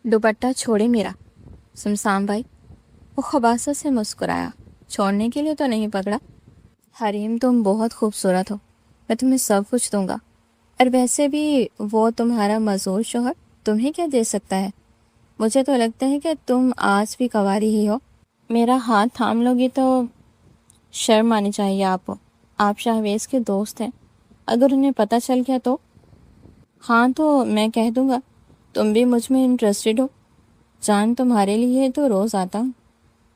دوپٹہ چھوڑے میرا سمسام بھائی۔ وہ خباثت سے مسکرایا۔ چھوڑنے کے لیے تو نہیں پکڑا۔ حریم تم بہت خوبصورت ہو، میں تمہیں سب کچھ دوں گا، اور ویسے بھی وہ تمہارا معذور شوہر تمہیں کیا دے سکتا ہے؟ مجھے تو لگتا ہے کہ تم آج بھی کنواری ہی ہو۔ میرا ہاتھ تھام لو گی تو شرم آنی چاہیے آپ کو۔ آپ شاہویز کے دوست ہیں، اگر انہیں پتہ چل گیا تو؟ ہاں تو میں کہہ دوں گا تم بھی مجھ میں انٹرسٹڈ ہو۔ جان تمہارے لیے تو روز آتا ہوں۔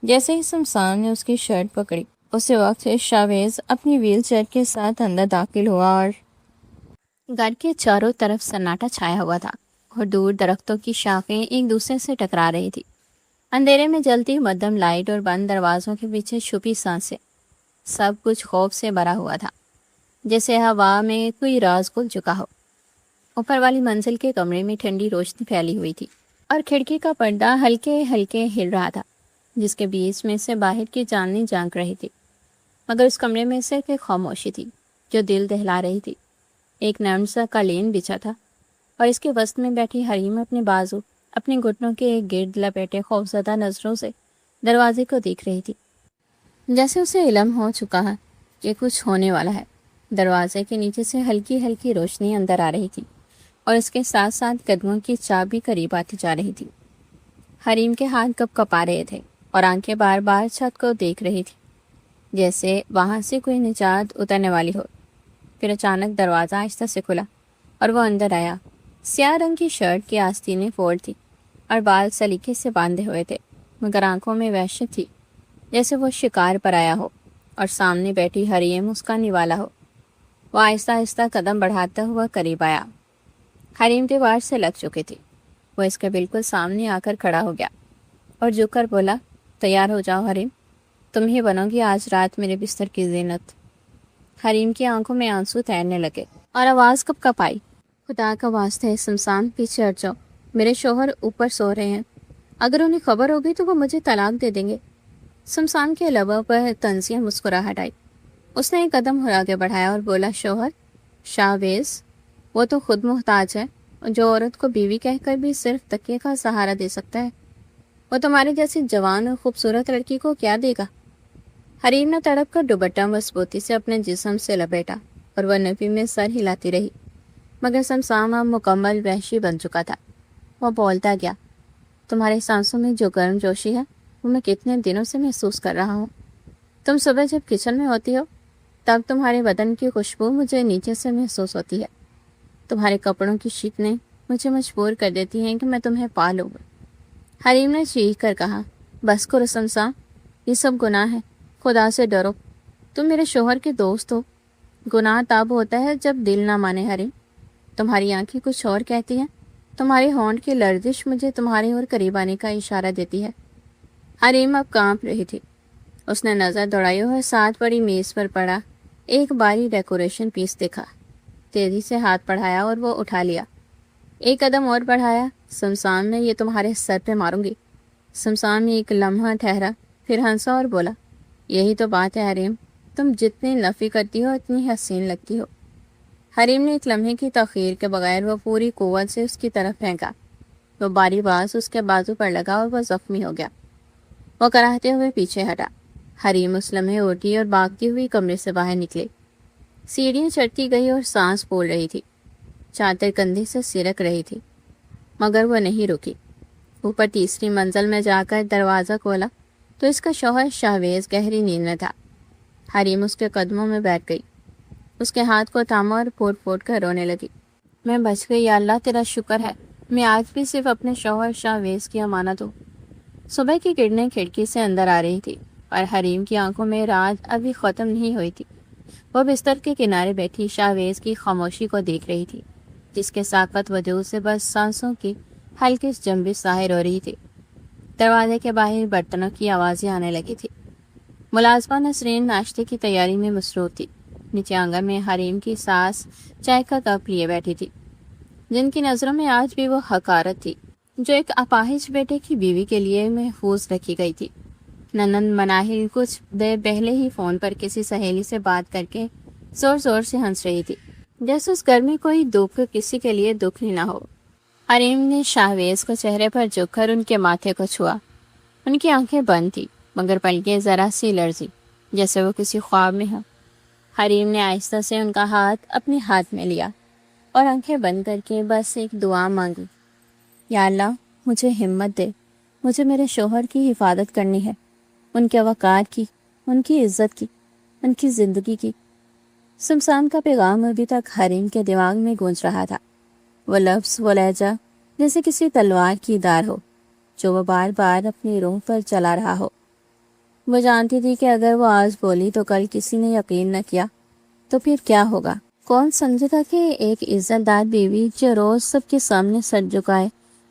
جیسے ہی سمسام نے اس کی شرٹ پکڑی، اسی وقت شاہویز اپنی ویل چیئر کے ساتھ اندر داخل ہوا اور گھر کے چاروں طرف سناٹا چھایا ہوا تھا، اور دور درختوں کی شاخیں ایک دوسرے سے ٹکرا رہی تھی۔ اندھیرے میں جلتی مدھم لائٹ اور بند دروازوں کے پیچھے چھپی سانسیں، سب کچھ خوف سے بھرا ہوا تھا، جیسے ہوا میں کوئی راز کھل چکا ہو۔ اوپر والی منزل کے کمرے میں ٹھنڈی روشنی پھیلی ہوئی تھی، اور کھڑکی کا پردہ ہلکے ہلکے ہل رہا تھا، جس کے بیچ میں سے باہر کی چاندنی جھانک رہی تھی۔ مگر اس کمرے میں صرف ایک خاموشی تھی جو دل دہلا رہی تھی۔ ایک نرم سا قالین بچھا تھا، اور اس کے وسط میں بیٹھی حریم اپنے بازو اپنے گھٹنوں کے گرد لپیٹے خوفزدہ نظروں سے دروازے کو دیکھ رہی تھی، جیسے اسے علم ہو چکا ہے کہ کچھ ہونے والا ہے۔ دروازے کے نیچے سے ہلکی ہلکی روشنی اندر آ رہی تھی، اور اس کے ساتھ ساتھ قدموں کی چاپ بھی قریب آتی جا رہی تھی۔ حریم کے ہاتھ کپ کپا رہے تھے، اور آنکھیں بار بار چھت کو دیکھ رہی تھی، جیسے وہاں سے کوئی نجات اترنے والی ہو۔ پھر اچانک دروازہ آہستہ سے کھلا، اور وہ اندر آیا۔ سیاہ رنگ کی شرٹ کی آستینیں فولڈ تھی، اور بال سلیقے سے باندھے ہوئے تھے، مگر آنکھوں میں وحشت تھی، جیسے وہ شکار پر آیا ہو، اور سامنے بیٹھی حریم اس کا نوالا ہو۔ وہ آہستہ آہستہ قدم بڑھاتا ہوا قریب آیا۔ حریم دیوار سے لگ چکی تھی۔ وہ اس کے بالکل سامنے آ کر کھڑا ہو گیا، اور جھک کر بولا، تیار ہو جاؤ حریم، تم ہی بنو گی آج رات میرے بستر کی زینت۔ حریم کی آنکھوں میں آنسو تیرنے لگے، اور آواز کب کب آئی، خدا کا واسطہ ہے سمسام، پیچھے ہٹ جاؤ، میرے شوہر اوپر سو رہے ہیں، اگر انہیں خبر ہوگی تو وہ مجھے طلاق دے دیں گے۔ سمسام کے لبوں پر طنزیہ مسکراہٹ آئی۔ اس نے ایک قدم آگے بڑھایا اور بولا، شوہر شاہویز، وہ تو خود محتاج ہے، جو عورت کو بیوی کہہ کر بھی صرف تکیے کا سہارا دے سکتا ہے، وہ تمہاری جیسی جوان اور خوبصورت لڑکی کو کیا دے گا؟ حریم نے تڑپ کر دوپٹہ مضبوطی سے اپنے جسم سے لپیٹا، اور وہ نفی میں سر ہلاتی رہی، مگر سمسام اب مکمل وحشی بن چکا تھا۔ وہ بولتا گیا، تمہارے سانسوں میں جو گرم جوشی ہے وہ میں کتنے دنوں سے محسوس کر رہا ہوں۔ تم صبح جب کچن میں ہوتی ہو تب تمہارے بدن کی خوشبو مجھے نیچے سے محسوس ہوتی ہے، تمہارے کپڑوں کی شکنیں مجھے مجبور کر دیتی ہیں کہ میں تمہیں پا لوں۔ حریم نے چیخ کر کہا، بس کرو سمسام، یہ سب گناہ ہے، خدا سے ڈرو، تم میرے شوہر کے دوست ہو۔ گناہ تب ہوتا ہے جب دل نہ مانے حریم، تمہاری آنکھیں کچھ اور کہتی ہیں، تمہارے ہونٹ کی لرزش مجھے تمہارے اور قریب آنے کا اشارہ دیتی ہے۔ حریم اب کانپ رہی تھی۔ اس نے نظر دوڑائی اور ساتھ پڑی میز پر پڑا ایک باری ڈیکوریشن پیس دیکھا، تیزی سے ہاتھ بڑھایا اور وہ اٹھا لیا۔ ایک قدم اور بڑھایا، سمسام نے یہ تمہارے سر پہ ماروں گی۔ سمسام ایک لمحہ ٹھہرا، پھر ہنسا اور بولا، یہی تو بات ہے حریم، تم جتنی نفی کرتی ہو اتنی حسین لگتی ہو۔ حریم نے ایک لمحے کی تاخیر کے بغیر وہ پوری قوت سے اس کی طرف پھینکا۔ وہ باری باز اس کے بازو پر لگا اور وہ زخمی ہو گیا۔ وہ کراہتے ہوئے پیچھے ہٹا۔ حریم اس لمحے اٹھی اور بھاگتی ہوئی کمرے سے باہر نکلی۔ سیڑھیاں چڑھتی گئی اور سانس پھول رہی تھی، چادر کندھے سے سرک رہی تھی، مگر وہ نہیں رکی۔ اوپر تیسری منزل میں جا کر دروازہ کھولا تو اس کا شوہر شاہویز گہری نیند میں تھا۔ حریم اس کے قدموں میں بیٹھ گئی، اس کے ہاتھ کو تھاما اور پھوٹ پھوٹ کر رونے لگی۔ میں بچ گئی، یا اللہ تیرا شکر ہے، میں آج بھی صرف اپنے شوہر شاہویز کی امانت ہوں۔ صبح کی کرنیں کھڑکی سے اندر آ رہی تھی، اور حریم کی آنکھوں میں رات ابھی ختم نہیں ہوئی تھی۔ وہ بستر کے کنارے بیٹھی شاہویز کی خاموشی کو دیکھ رہی تھی، جس کے ساکت وجود سے بس سانسوں کی ہلکی جنبش ظاہر ہو رہی تھی۔ دروازے کے باہر برتنوں کی آوازیں آنے لگی تھی۔ ملازمہ نسرین ناشتے کی تیاری میں مصروف تھی۔ نیچے آنگن میں حریم کی ساس چائے کا کپ لیے بیٹھی تھی، جن کی نظروں میں آج بھی وہ حقارت تھی جو ایک اپاہج بیٹے کی بیوی کے لیے محفوظ رکھی گئی تھی۔ ننند مناہل کچھ دیر پہلے ہی فون پر کسی سہیلی سے بات کر کے زور زور سے ہنس رہی تھی، جیسے اس گھر میں کوئی دکھ کسی کے لیے دکھ ہی نہ ہو۔ حریم نے شاہویز کو چہرے پر جھک کر ان کے ماتھے کو چھوا۔ ان کی آنکھیں بند تھی مگر پلکیں ذرا سی لرزی جیسے وہ کسی خواب میں ہو۔ حریم نے آہستہ سے ان کا ہاتھ اپنے ہاتھ میں لیا اور آنکھیں بند کر کے بس ایک دعا مانگی، یا اللہ مجھے ہمت دے، مجھے میرے شوہر کی حفاظت کرنی ہے، ان کے وقار کی، ان کی عزت کی، ان کی زندگی کی۔ سمسام کا پیغام ابھی تک حریم کے دماغ میں گونج رہا تھا، وہ لفظ، وہ لہجہ جیسے کسی تلوار کی دار ہو جو وہ بار بار اپنی روح پر چلا رہا ہو۔ وہ جانتی تھی کہ اگر وہ آج بولی تو کل کسی نے یقین نہ کیا تو پھر کیا ہوگا؟ کون سمجھے تھا کہ ایک عزت دار بیوی جو روز سب کے سامنے سر جھکائے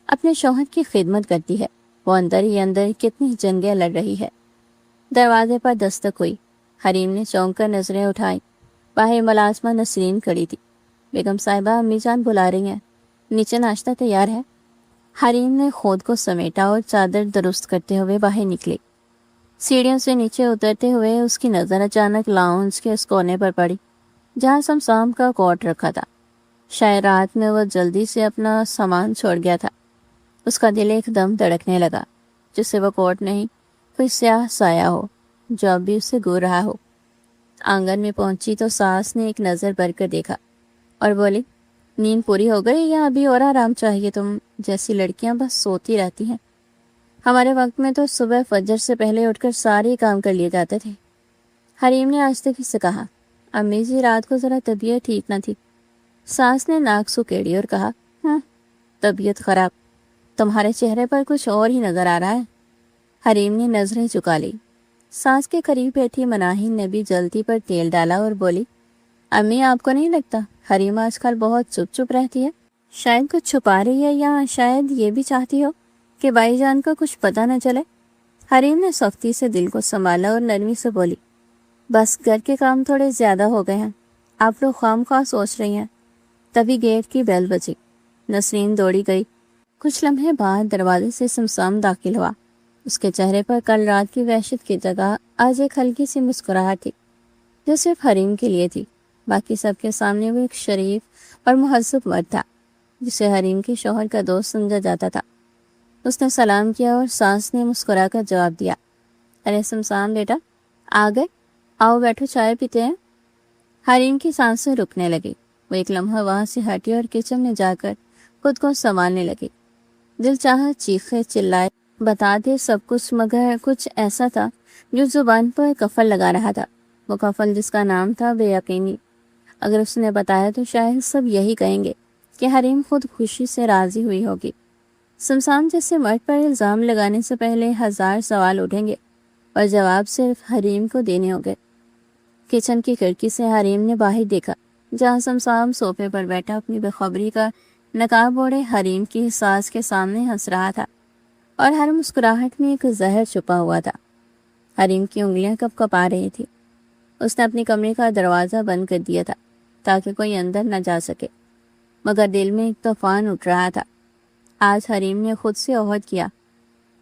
اپنے شوہر کی خدمت کرتی ہے، وہ اندر ہی اندر کتنی جنگیں لڑ رہی ہے۔ دروازے پر دستک ہوئی۔ حریم نے چونک کر نظریں اٹھائیں۔ باہر ملازمہ نسرین کھڑی تھی۔ بیگم صاحبہ، امی جان بلا رہی ہیں، نیچے ناشتہ تیار ہے۔ حریم نے خود کو سمیٹا اور چادر درست کرتے ہوئے باہر نکلی۔ سیڑھیوں سے نیچے اترتے ہوئے اس کی نظر اچانک لاؤنج کے اس کونے پر پڑی جہاں سمسام کا کوٹ رکھا تھا۔ شاید رات میں وہ جلدی سے اپنا سامان چھوڑ گیا تھا۔ اس کا دل ایک دم دھڑکنے لگا، جسے وہ کوٹ نہیں، کوئی سیاہ سایہ ہو جو اب بھی اسے گور رہا ہو۔ آنگن میں پہنچی تو ساس نے ایک نظر بھر کر دیکھا اور بولی، نیند پوری ہو گئی یا ابھی اور آرام چاہیے؟ تم جیسی لڑکیاں بس سوتی رہتی ہیں۔ ہمارے وقت میں تو صبح فجر سے پہلے اٹھ کر سارے کام کر لیے جاتے تھے۔ حریم نے آج تک سے کہا، امی جی رات کو ذرا طبیعت ٹھیک نہ تھی۔ ساس نے ناک سکیڑی اور کہا، ہاں طبیعت خراب؟ تمہارے چہرے پر کچھ اور ہی نظر آ رہا ہے۔ حریم نے نظریں چکا لی۔ ساس کے قریب بیٹھی مناہین نے بھی جلدی پر تیل ڈالا اور بولی، امی آپ کو نہیں لگتا حریم آج کل بہت چپ چپ رہتی ہے؟ شاید کچھ چھپا رہی ہے یا شاید یہ بھی چاہتی ہو کہ بھائی جان کو کچھ پتہ نہ چلے۔ حریم نے سختی سے دل کو سنبھالا اور نرمی سے بولی، بس گھر کے کام تھوڑے زیادہ ہو گئے ہیں، آپ لوگ خام خواہ سوچ رہی ہیں۔ تبھی گیٹ کی بیل بجی۔ نسرین دوڑی گئی۔ کچھ لمحے بعد دروازے سے سمسام داخل ہوا۔ اس کے چہرے پر کل رات کی وحشت کی جگہ آج ایک ہلکی سی مسکراہٹ تھی جو صرف حریم کے لیے تھی۔ باقی سب کے سامنے وہ ایک شریف اور مہذب مرد تھا جسے حریم کے شوہر کا دوست سمجھا جاتا تھا۔ اس نے سلام کیا اور ساس نے مسکرا کر جواب دیا، ارے سمسام بیٹا آ گئے، آؤ بیٹھو چائے پیتے ہیں۔ حریم کی سانسیں رکنے لگی۔ وہ ایک لمحہ وہاں سے ہٹی اور کچن میں جا کر خود کو سنبھالنے لگی۔ دل چاہا چیخے چلائے بتا دے سب کچھ، مگر کچھ ایسا تھا جو زبان پر قفل لگا رہا تھا، وہ قفل جس کا نام تھا بے یقینی۔ اگر اس نے بتایا تو شاید سب یہی کہیں گے کہ حریم خود خوشی سے راضی ہوئی ہوگی۔ سمسام جیسے مرد پر الزام لگانے سے پہلے 1000 سوال اٹھیں گے اور جواب صرف حریم کو دینے ہوں گے۔ کچن کی کھڑکی سے حریم نے باہر دیکھا جہاں سمسام صوفے پر بیٹھا اپنی بےخبری کا نقاب اوڑھے حریم کی ساس کے سامنے ہنس رہا تھا، اور ہر مسکراہٹ میں ایک زہر چھپا ہوا تھا۔ حریم کی انگلیاں کپ کپ آ رہی تھی۔ اس نے اپنی کمرے کا دروازہ بند کر دیا تھا تاکہ کوئی اندر نہ جا سکے، مگر دل میں ایک طوفان اٹھ رہا تھا۔ آج حریم نے خود سے عہد کیا،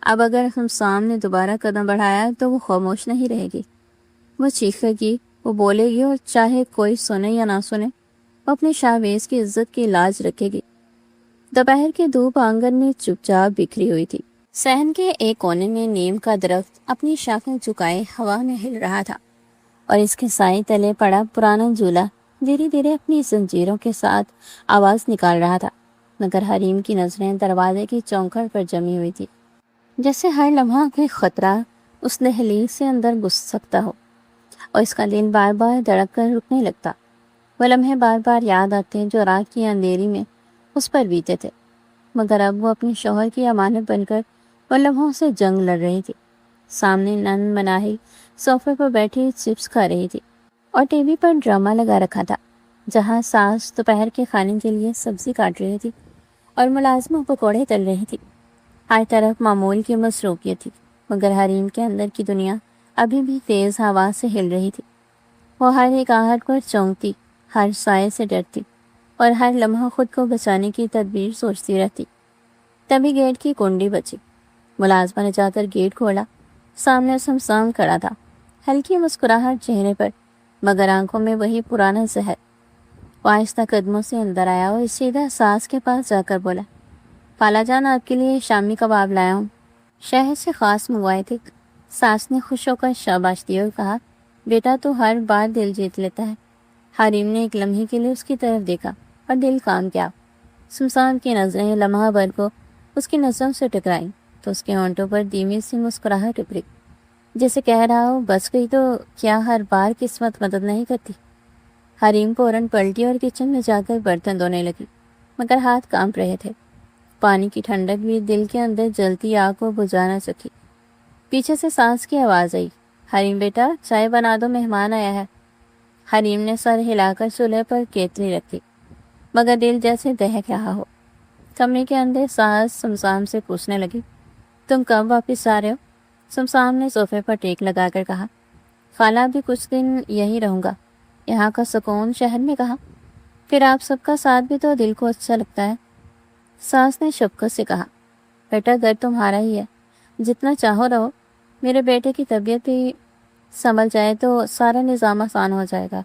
اب اگر سمسام نے دوبارہ قدم بڑھایا تو وہ خاموش نہیں رہے گی، وہ چیخے گی، وہ بولے گی، اور چاہے کوئی سنے یا نہ سنے وہ اپنے شاہویز کی عزت کی لاج رکھے گی۔ دوپہر کی دھوپ آنگن میں چپ چاپ بکھری ہوئی تھی۔ صحن کے ایک کونے میں نیم کا درخت اپنی شاخیں جھکائے ہوا میں ہل رہا تھا، اور اس کے سائے تلے پڑا پرانا جھولا دھیرے دھیرے اپنی زنجیروں کے ساتھ آواز نکال رہا تھا، مگر حریم کی نظریں دروازے کی چوکھٹ پر جمی ہوئی تھی، جیسے ہر لمحہ کوئی خطرہ اس دہلیز سے اندر گھس سکتا ہو، اور اس کا دل بار بار دھڑک کر رکنے لگتا۔ وہ لمحے بار بار یاد آتے جو رات کی اندھیری میں اس پر بیتے تھے، مگر اب وہ اپنے شوہر کی امانت بن کر ان لمحوں سے جنگ لڑ رہی تھی۔ سامنے نند مناہی صوفے پر بیٹھی چپس کھا رہی تھی، اور ٹی وی پر ڈرامہ لگا رکھا تھا جہاں ساس دوپہر کے کھانے کے لیے سبزی کاٹ رہی تھی اور ملازمہ پکوڑے تل رہی تھی۔ ہر طرف معمول کی مصروفیت تھی، مگر حریم کے اندر کی دنیا ابھی بھی تیز ہوا سے ہل رہی تھی۔ وہ ہر ایک آہٹ پر چونکتی، ہر سائے سے ڈرتی، اور ہر لمحہ خود کو بچانے کی تدبیر سوچتی رہتی۔ تبھی گیٹ کی کنڈی بجی۔ ملازمہ نے جا کر گیٹ کھولا۔ سامنے سمسام کھڑا تھا، ہلکی مسکراہٹ چہرے پر، مگر آنکھوں میں وہی پرانا زہر۔ وہ آہستہ قدموں سے اندر آیا اور سیدھا ساس کے پاس جا کر بولا، خالہ جان آپ کے لیے شامی کباب لایا ہوں، شہر سے خاص منگوائے تھے۔ ساس نے خوش ہو کر شاباش دی اور کہا بیٹا تو ہر بار دل جیت لیتا ہے۔ حریم نے ایک لمحے کے لیے اس کی طرف دیکھا اور دل کام کیا۔ سمسام کی نظریں لمحہ بھر کو اس کی نظروں سے ٹکرائیں تو اس کے ہونٹوں پر دھیمی سی مسکراہٹ ابھری، جیسے کہہ رہا ہو بس گئی تو کیا ہر بار قسمت مدد نہیں کرتی۔ حریم فوراً پلٹی اور کچن میں جا کر برتن دھونے لگی، مگر ہاتھ کانپ رہے تھے۔ پانی کی ٹھنڈک بھی دل کے اندر جلتی آگ کو بجھا نہ سکی۔ پیچھے سے سانس کی آواز آئی، حریم بیٹا چائے بنا دو، مہمان آیا ہے۔ حریم نے سر ہلا کر چولہے پر کیتلی رکھی، مگر دل جیسے دہک رہا ہو۔ کمرے کے اندر ساس سمسام سے پوچھنے لگی تم کب واپس آ رہے ہو؟ سمسام نے صوفے پر ٹیک لگا کر کہا خالہ ابھی کچھ دن یہی رہوں گا، یہاں کا سکون شہر میں کہا، پھر آپ سب کا ساتھ بھی تو دل کو اچھا لگتا ہے۔ ساس نے شفقت سے کہا بیٹا گھر تمہارا ہی ہے، جتنا چاہو رہو، میرے بیٹے کی طبیعت بھی سنبھل جائے تو سارا نظام آسان ہو جائے گا۔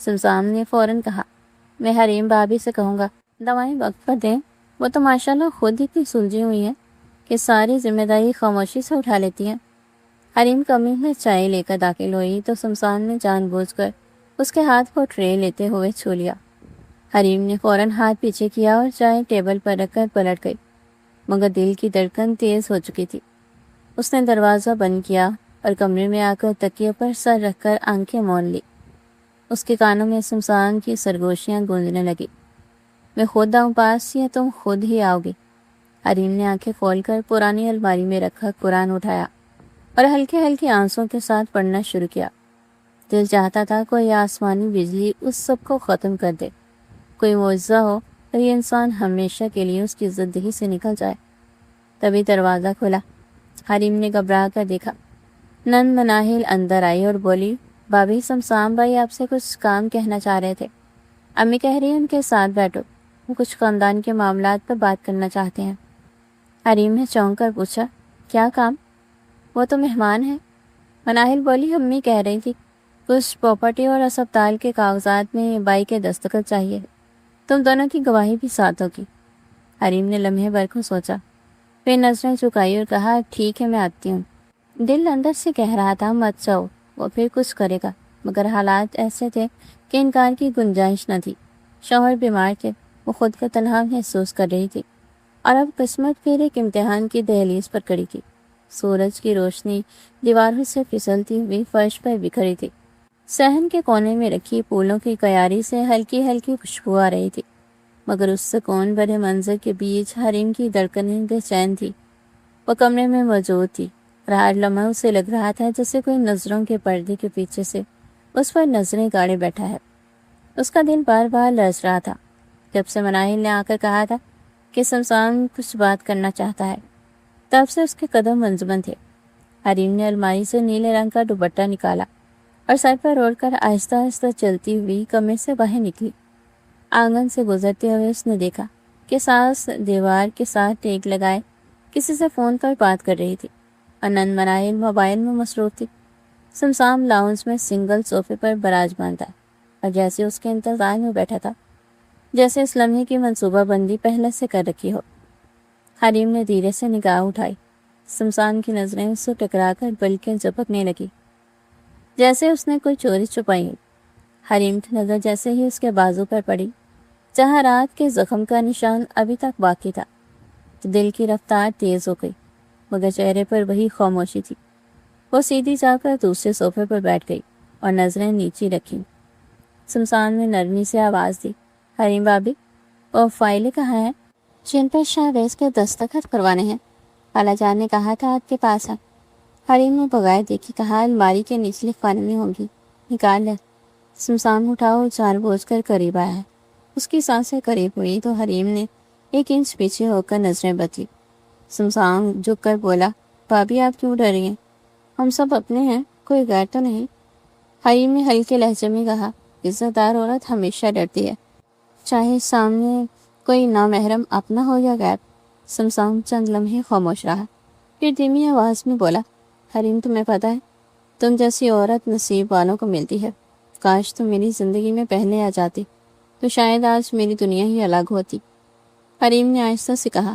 سمسام نے فوراً کہا میں حریم بھابھی سے کہوں گا دوائیں وقت پر دیں، وہ تو ماشاءاللہ خود اتنی سلجھی ہوئی ہیں کہ ساری ذمہ داری خاموشی سے اٹھا لیتی ہیں۔ حریم کمرے میں چائے لے کر داخل ہوئی تو سمسام نے جان بوجھ کر اس کے ہاتھ کو ٹرے لیتے ہوئے چھو لیا۔ حریم نے فوراً ہاتھ پیچھے کیا اور چائے ٹیبل پر رکھ کر پلٹ گئی، مگر دل کی دھڑکن تیز ہو چکی تھی۔ اس نے دروازہ بند کیا اور کمرے میں آ کر تکیے پر سر رکھ کر آنکھیں مون لی۔ اس کے کانوں میں سمسام کی سرگوشیاں گونجنے لگی، میں خود آؤں پاس یا تم خود ہی آؤ گی؟ حریم نے آنکھیں کھول کر پرانی الماری میں رکھا قرآن اٹھایا اور ہلکے ہلکے آنسوں کے ساتھ پڑھنا شروع کیا۔ دل چاہتا تھا کوئی آسمانی بجلی اس سب کو ختم کر دے، کوئی معجزہ ہو اور یہ انسان ہمیشہ کے لیے اس کی زندگی سے نکل جائے۔ تبھی دروازہ کھلا۔ حریم نے گھبرا کر دیکھا۔ نند مناہل اندر آئی اور بولی بھابھی سمسام بھائی آپ سے کچھ کام کہنا چاہ رہے تھے، امی کہہ رہی ہیں ان کے ساتھ بیٹھو، وہ کچھ خاندان کے معاملات پر بات کرنا چاہتے ہیں۔ حریم نے چونک کر پوچھا کیا کام؟ وہ تو مہمان ہیں۔ مناہل بولی امی کہہ رہی تھی کچھ پراپرٹی اور اسپتال کے کاغذات میں بائی کے دستخط چاہیے، تم دونوں کی گواہی بھی ساتھ ہوگی۔ حریم نے لمحے بھر کو سوچا، پھر نظریں جھکائی اور کہا ٹھیک ہے میں آتی ہوں۔ دل اندر سے کہہ رہا تھا مت جاؤ، وہ پھر کچھ کرے گا، مگر حالات ایسے تھے کہ انکار کی گنجائش نہ تھی۔ شوہر بیمار تھے، وہ خود کو تنہا محسوس کر رہی تھی، اور اب قسمت پھر ایک امتحان کی دہلیز پر کھڑی تھی۔ سورج کی روشنی دیواروں سے پھسلتی ہوئی فرش پر بکھری تھی۔ صحن کے کونے میں رکھی پھولوں کی کیاری سے ہلکی ہلکی خوشبو آ رہی تھی، مگر اس سکون بھرے منظر کے بیچ حریم کی دھڑکنیں بے چین تھی۔ وہ کمرے میں موجود تھی اور ہر لمحہ اسے لگ رہا تھا جیسے کوئی نظروں کے پردے کے پیچھے سے اس پر نظریں گاڑے بیٹھا ہے۔ اس کا دل بار بار لرز رہا تھا۔ جب سے مناہل نے آ کر کہا تھا کہ سمسام کچھ بات کرنا چاہتا ہے، تب سے اس کے قدم منجمد تھے۔ حریم نے الماری سے نیلے رنگ کا دوپٹہ نکالا اور سر پر اوڑھ کر آہستہ آہستہ چلتی ہوئی کمرے سے باہر نکلی۔ آنگن سے گزرتے ہوئے اس نے دیکھا کہ ساس دیوار کے ساتھ ٹیک لگائے کسی سے فون پر بات کر رہی تھی اور نند مناہل موبائل میں مصروف تھی۔ سمسام لاؤنج میں سنگل صوفے پر براجمان تھا اور جیسے اس کے انتظار میں بیٹھا تھا، جیسے اس لمحے کی منصوبہ بندی پہلے سے کر رکھی ہو۔ حریم نے دھیرے سے نگاہ اٹھائی۔ سمسام کی نظریں اس سے ٹکرا کر بلکہ جھپکنے لگی، جیسے اس نے کوئی چوری چھپائی ہو۔ حریم کی نظر جیسے ہی اس کے بازو پر پڑی، جہاں رات کے زخم کا نشان ابھی تک باقی تھا، تو دل کی رفتار تیز ہو گئی، مگر چہرے پر وہی خاموشی تھی۔ وہ سیدھی جا کر دوسرے صوفے پر بیٹھ گئی اور نظریں نیچی رکھیں۔ سمسام نے نرمی سے آواز دی حریم بھابھی، وہ فائلیں کہاں ہیں جن پر شاہویز کے دستخط کروانے ہیں؟ خالہ جان نے کہا تھا آپ کے پاس ہے۔ حریم نے بغیر دیکھی کہا الماری کے نچلے خانے میں ہوں گی، نکال لے۔ سمسام اٹھا اور جان بوجھ کر قریب آیا ہے۔ اس کی سانسیں قریب ہوئی تو حریم نے 1 انچ پیچھے ہو کر نظریں بدلی۔ سمسام جھک کر بولا بھابھی آپ کیوں ڈر رہی ہیں؟ ہم سب اپنے ہیں، کوئی غیر تو نہیں؟ حریم نے ہلکے لہجے میں کہا عزت دار عورت ہمیشہ ڈرتی ہے، چاہے سامنے کوئی نامحرم اپنا ہو یا غیر۔ سمسام چند لمحے خاموش رہا، پھر دھیمی آواز میں بولا حریم تمہیں پتہ ہے تم جیسی عورت نصیب والوں کو ملتی ہے، کاش تم میری زندگی میں پہلے آ جاتی تو شاید آج میری دنیا ہی الگ ہوتی۔ حریم نے آہستہ سے کہا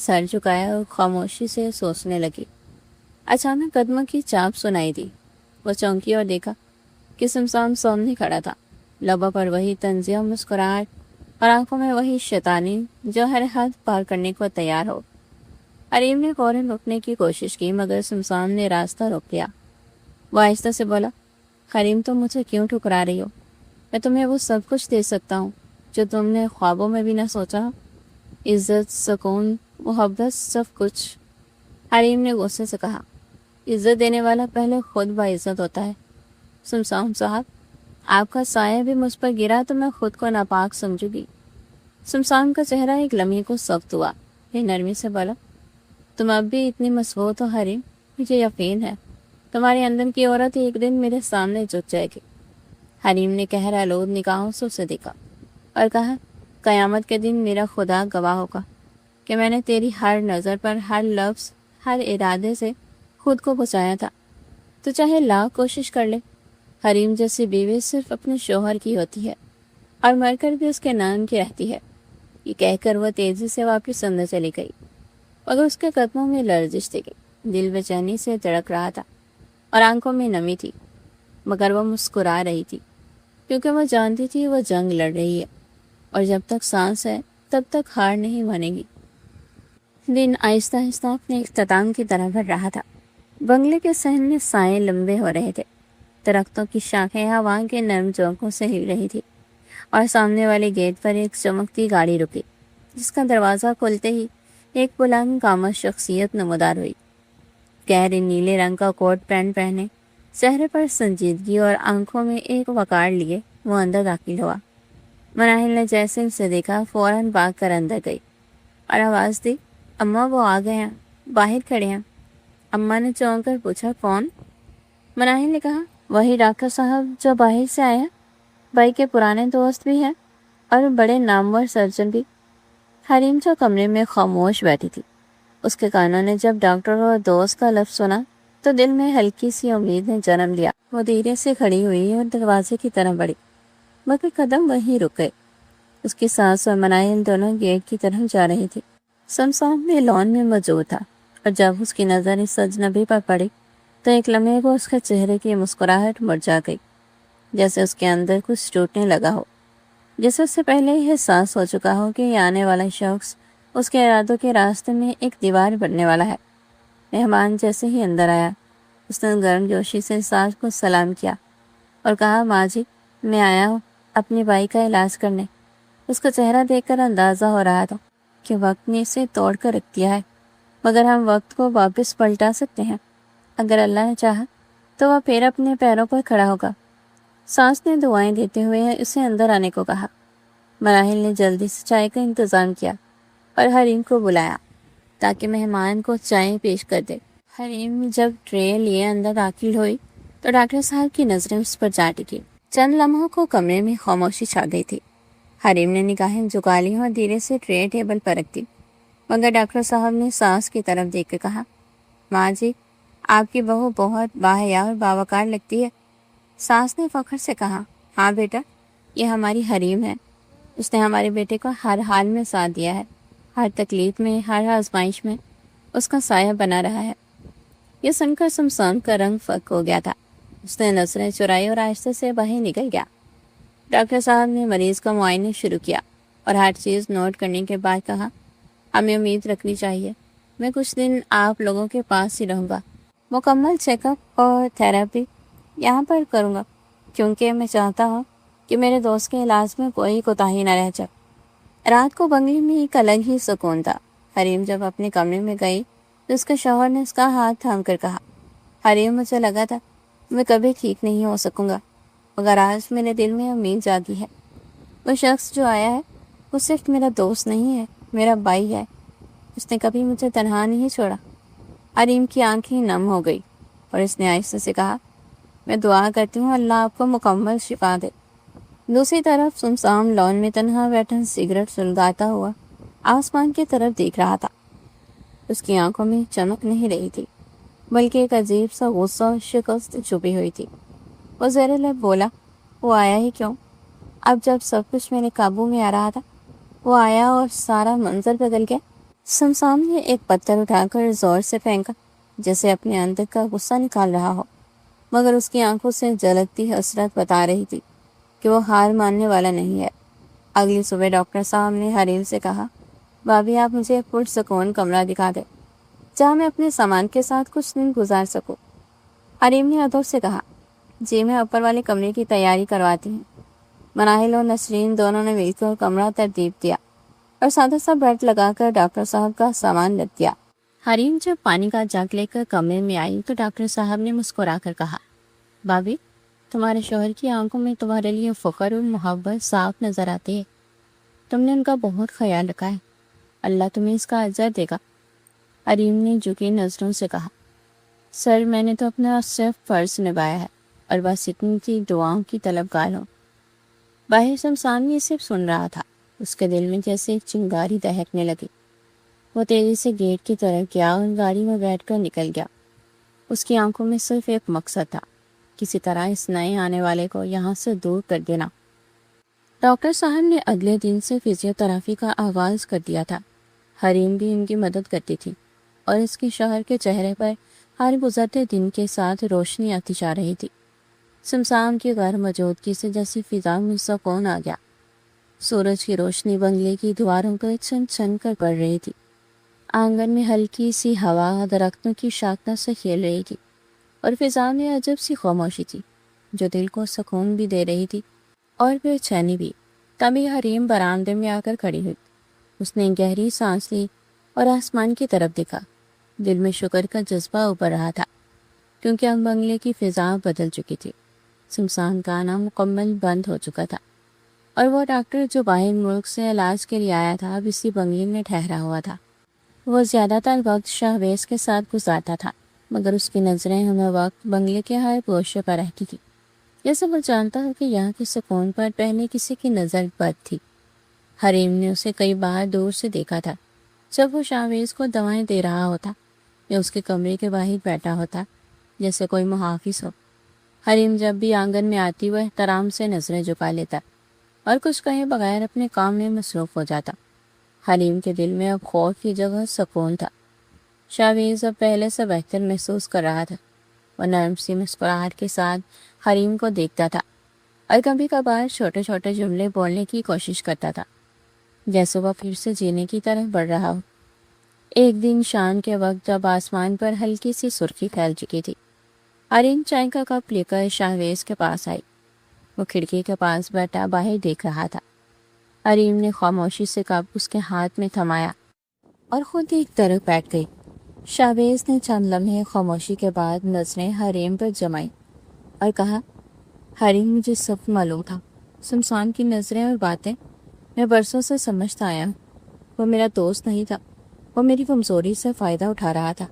سر جھکایا اور خاموشی سے سوچنے لگی۔ اچانک قدموں کی چاپ سنائی دی۔ وہ چونکی اور دیکھا کہ سمسام سامنے کھڑا تھا، لبوں پر وہی طنزیہ مسکراہٹ اور آنکھوں میں وہی شیطانی جو ہر حد پار کرنے کو تیار ہو۔ حریم نے فوراً رکنے کی کوشش کی مگر سمسام نے راستہ روک لیا۔ وہ آہستہ سے بولا، حریم تم مجھے کیوں ٹھکرا رہی ہو؟ میں تمہیں وہ سب کچھ دے سکتا ہوں جو تم نے خوابوں میں بھی نہ سوچا، عزت، سکون، محبت، سب کچھ۔ حریم نے غصے سے کہا، عزت دینے والا پہلے خود باعزت ہوتا ہے۔ سمسام صاحب، آپ کا سایہ بھی مجھ پر گرا تو میں خود کو ناپاک سمجھوں گی۔ سمسام کا چہرہ ایک لمحے کو سخت ہوا، پھر نرمی سے بولا، تم اب بھی اتنی مضبوط ہو حریم، مجھے یقین ہے تمہارے اندر کی عورت ایک دن میرے سامنے جھک جائے گی۔ حریم نے قہر آلود نگاہوں سے اسے دیکھا اور کہا، قیامت کے دن میرا خدا گواہ ہوگا کہ میں نے تیری ہر نظر پر، ہر لفظ، ہر ارادے سے خود کو بچایا تھا۔ تو چاہے لاکھ کوشش کر لے، حریم جیسی بیوی صرف اپنے شوہر کی ہوتی ہے اور مر کر بھی اس کے نام کی رہتی ہے۔ یہ کہہ کر وہ تیزی سے واپس اندر چلی گئی، مگر اس کے قدموں میں لرزش تھی، دل بے چینی سے دھڑک رہا تھا اور آنکھوں میں نمی تھی، مگر وہ مسکرا رہی تھی کیونکہ وہ جانتی تھی وہ جنگ لڑ رہی ہے اور جب تک سانس ہے تب تک ہار نہیں مانے گی۔ دن آہستہ آہستہ اپنے اختتام کی طرح بڑھ رہا تھا۔ بنگلے کے صحن میں سائے لمبے ہو رہے تھے، درختوں کی شاخیں ہوا کے نرم جھونکوں سے ہل رہی تھی اور سامنے والے گیٹ پر ایک چمکتی گاڑی رکی جس کا دروازہ کھلتے ہی ایک بلند قامت شخصیت نمودار ہوئی۔ گہرے نیلے رنگ کا کوٹ پینٹ پہنے، چہرے پر سنجیدگی اور آنکھوں میں ایک وقار لیے وہ اندر داخل ہوا۔ مناہل نے جیسے اسے دیکھا فوراً بھاگ کر اندر گئی اور آواز دی، اماں وہ آ گئے ہیں، باہر کھڑے ہیں۔ اماں نے چونک کر پوچھا، کون؟ مناہل نے کہا، وہی ڈاکٹر صاحب جو باہر سے آئے ہیں، بھائی کے پرانے دوست بھی ہیں اور بڑے نامور سرجن بھی۔ حریم جو کمرے میں خاموش بیٹھی تھی، اس کے کانوں نے جب ڈاکٹر اور دوست کا لفظ سنا تو دل میں ہلکی سی امید نے جنم لیا۔ وہ دھیرے سے کھڑی ہوئی اور دروازے کی طرف بڑھی، مگر قدم وہیں رک گئے۔ اس کی سانس اور مناہل دونوں گیٹ کی طرف جا رہی تھی۔ سمسام میں لان میں موجود تھا اور جب اس کی نظر اس اجنبی پر پڑی تو ایک لمحے کو اس کے چہرے کی مسکراہٹ مرجھا گئی، جیسے اس کے اندر کچھ ٹوٹنے لگا ہو، جیسے اس سے پہلے یہ احساس ہو چکا ہو کہ یہ آنے والا شخص اس کے ارادوں کے راستے میں ایک دیوار بننے والا ہے۔ مہمان جیسے ہی اندر آیا، اس نے گرم جوشی سے ساس کو سلام کیا اور کہا، ماں جی میں آیا ہوں اپنی بھائی کا علاج کرنے۔ اس کا چہرہ دیکھ کر اندازہ ہو رہا تھا کہ وقت نے اسے توڑ کر رکھ دیا ہے، مگر ہم وقت کو واپس پلٹا سکتے ہیں اگر اللہ نے چاہا تو وہ پھر اپنے پیروں پر کھڑا ہوگا۔ سانس نے دعائیں دیتے ہوئے اسے اندر آنے کو کہا۔ مراحل نے جلدی سے چائے کا انتظام کیا اور حریم کو بلایا تاکہ مہمان کو چائے پیش کر دے۔ حریم جب ٹرے لیے اندر داخل ہوئی تو ڈاکٹر صاحب کی نظریں اس پر جا ٹکی۔ چند لمحوں کو کمرے میں خاموشی چھا گئی تھی۔ حریم نے نگاہیں جھکا لی اور دھیرے سے ٹرے ٹیبل پر رکھ دی، مگر ڈاکٹر صاحب نے ساس کی طرف دیکھ کر کہا، ماں جی آپ کی بہو بہت باحیا اور باوقار لگتی ہے۔ ساس نے فخر سے کہا، ہاں بیٹا، یہ ہماری حریم ہے، اس نے ہمارے بیٹے کو ہر حال میں ساتھ دیا ہے، ہر تکلیف میں، ہر آزمائش میں اس کا سایہ بنا رہا ہے۔ یہ سن کر سمسام کا رنگ فک ہو گیا تھا۔ اس نے نظریں چرائی اور آہستہ سے باہر نکل گیا۔ ڈاکٹر صاحب نے مریض کا معائنہ شروع کیا اور ہر چیز نوٹ کرنے کے بعد کہا، ہمیں امید رکھنی چاہیے، میں کچھ دن آپ لوگوں کے پاس ہی رہوں گا، مکمل چیک اپ اور تھراپی یہاں پر کروں گا، کیونکہ میں چاہتا ہوں کہ میرے دوست کے علاج میں کوئی کوتاہی نہ رہ جائے۔ رات کو بنگلے میں ایک الگ ہی سکون تھا۔ حریم جب اپنے کمرے میں گئی تو اس کے شوہر نے اس کا ہاتھ تھام کر کہا، حریم مجھے لگا تھا میں کبھی ٹھیک نہیں ہو سکوں گا، مگر آج میرے دل میں امید جاگی ہے۔ وہ شخص جو آیا ہے وہ صرف میرا دوست نہیں ہے، میرا بھائی ہے، اس نے کبھی مجھے تنہا نہیں چھوڑا۔ حریم کی آنکھیں نم ہو گئی اور اس نے آہستہ سے کہا، میں دعا کرتی ہوں اللہ آپ کو مکمل شفا دے۔ دوسری طرف سمسام لان میں تنہا بیٹھا سگریٹ سلگاتا ہوا آسمان کی طرف دیکھ رہا تھا۔ اس کی آنکھوں میں چمک نہیں رہی تھی، بلکہ ایک عجیب سا غصہ اور شکست چھپی ہوئی تھی۔ وہ زیر لب بولا، وہ آیا ہی کیوں؟ اب جب سب کچھ میرے قابو میں آ رہا تھا وہ آیا اور سارا منظر بدل گیا۔ سمسام نے ایک پتھر اٹھا کر زور سے پھینکا، جیسے اپنے اندر کا غصہ نکال رہا ہو، مگر اس کی آنکھوں سے جھلکتی حسرت بتا رہی تھی کہ وہ ہار ماننے والا نہیں ہے۔ اگلی صبح ڈاکٹر صاحب نے حریم سے کہا، بھابھی آپ مجھے ایک پرسکون کمرہ دکھا دیں جہاں میں اپنے سامان کے ساتھ کچھ دن گزار سکوں۔ حریم نے ادب سے کہا، جی میں اوپر والے کمرے کی تیاری کرواتی ہوں۔ مناہل اور نسرین دونوں نے مل کر کمرہ ترتیب دیا اور سادہ سا بیڈ لگا کر ڈاکٹر صاحب کا سامان رکھ دیا۔ حریم جب پانی کا جگ لے کر کمرے میں آئی تو ڈاکٹر صاحب نے مسکرا کر کہا، بھابھی تمہارے شوہر کی آنکھوں میں تمہارے لیے فخر اور محبت صاف نظر آتی ہے۔ تم نے ان کا بہت خیال رکھا ہے، اللہ تمہیں اس کا اجر دے گا۔ حریم نے جھکی نظروں سے کہا، سر میں نے تو اپنا صرف فرض نبھایا ہے اور بس اتنی سی دعاؤں کی طلبگار ہوں۔ باہر شمسان یہ صرف سن رہا تھا، اس کے دل میں جیسے ایک چنگاری دہکنے لگی۔ وہ تیزی سے گیٹ کی طرف گیا اور گاڑی میں بیٹھ کر نکل گیا۔ اس کی آنکھوں میں صرف ایک مقصد تھا، کسی طرح اس نئے آنے والے کو یہاں سے دور کر دینا۔ ڈاکٹر صاحب نے اگلے دن سے فزیو تھراپی کا آغاز کر دیا تھا۔ حریم بھی ان کی مدد کرتی تھی اور اس کے شوہر کے چہرے پر ہر گزرتے دن کے ساتھ روشنی آتی جا رہی تھی۔ شمسان کی غیر موجودگی سے جیسی فضا میں سکون آ گیا۔ سورج کی روشنی بنگلے کی دیواروں پر چھن چھن کر پڑ رہی تھی۔ آنگن میں ہلکی سی ہوا درختوں کی شاخوں سے کھیل رہی تھی اور فضا میں عجب سی خاموشی تھی جو دل کو سکون بھی دے رہی تھی اور بے چینی بھی۔ تبھی حریم برآمدے میں آ کر کھڑی ہوئی۔ اس نے گہری سانس لی اور آسمان کی طرف دیکھا۔ دل میں شکر کا جذبہ ابھر رہا تھا کیونکہ اب بنگلے کی فضا بدل چکی تھی۔ شمسان کا آنا مکمل بند ہو چکا تھا اور وہ ڈاکٹر جو باہر ملک سے علاج کے لیے آیا تھا اب اسی بنگلے میں ٹھہرا ہوا تھا۔ وہ زیادہ تر وقت شہباز کے ساتھ گزارتا تھا مگر اس کی نظریں ہمیں وقت بنگلے کے ہر گوشے پر رہتی تھی، جیسے وہ جانتا ہے کہ یہاں کے سکون پر پہلے کسی کی نظر بد تھی۔ حریم نے اسے کئی بار دور سے دیکھا تھا، جب وہ شہباز کو دوائیں دے رہا ہوتا یا اس کے کمرے کے باہر بیٹھا ہوتا جیسے کوئی محافظ ہو۔ حریم جب بھی آنگن میں آتی وہ احترام سے نظریں جھکا لیتا اور کچھ کہے بغیر اپنے کام میں مصروف ہو جاتا۔ حریم کے دل میں اب خوف کی جگہ سکون تھا۔ شہباز اب پہلے سے بہتر محسوس کر رہا تھا۔ وہ نرم سی مسکراہٹ کے ساتھ حریم کو دیکھتا تھا اور کبھی کبھار چھوٹے چھوٹے جملے بولنے کی کوشش کرتا تھا جیسے وہ پھر سے جینے کی طرف بڑھ رہا ہو۔ ایک دن شام کے وقت جب آسمان پر ہلکی سی سرخی پھیل چکی تھی، حریم چائے کا کپ لے کر شہباز کے پاس آئی۔ وہ کھڑکی کے پاس بیٹھا باہر دیکھ رہا تھا۔ حریم نے خاموشی سے کپ اس کے ہاتھ میں تھمایا اور خود ایک طرف بیٹھ گئی۔ شہباز نے چند لمحے خاموشی کے بعد نظریں حریم پر جمائی اور کہا، حریم مجھے سب معلوم تھا، شمسان کی نظریں اور باتیں میں برسوں سے سمجھتا آیا ہوں۔ وہ میرا دوست نہیں تھا، وہ میری کمزوری سے فائدہ اٹھا رہا تھا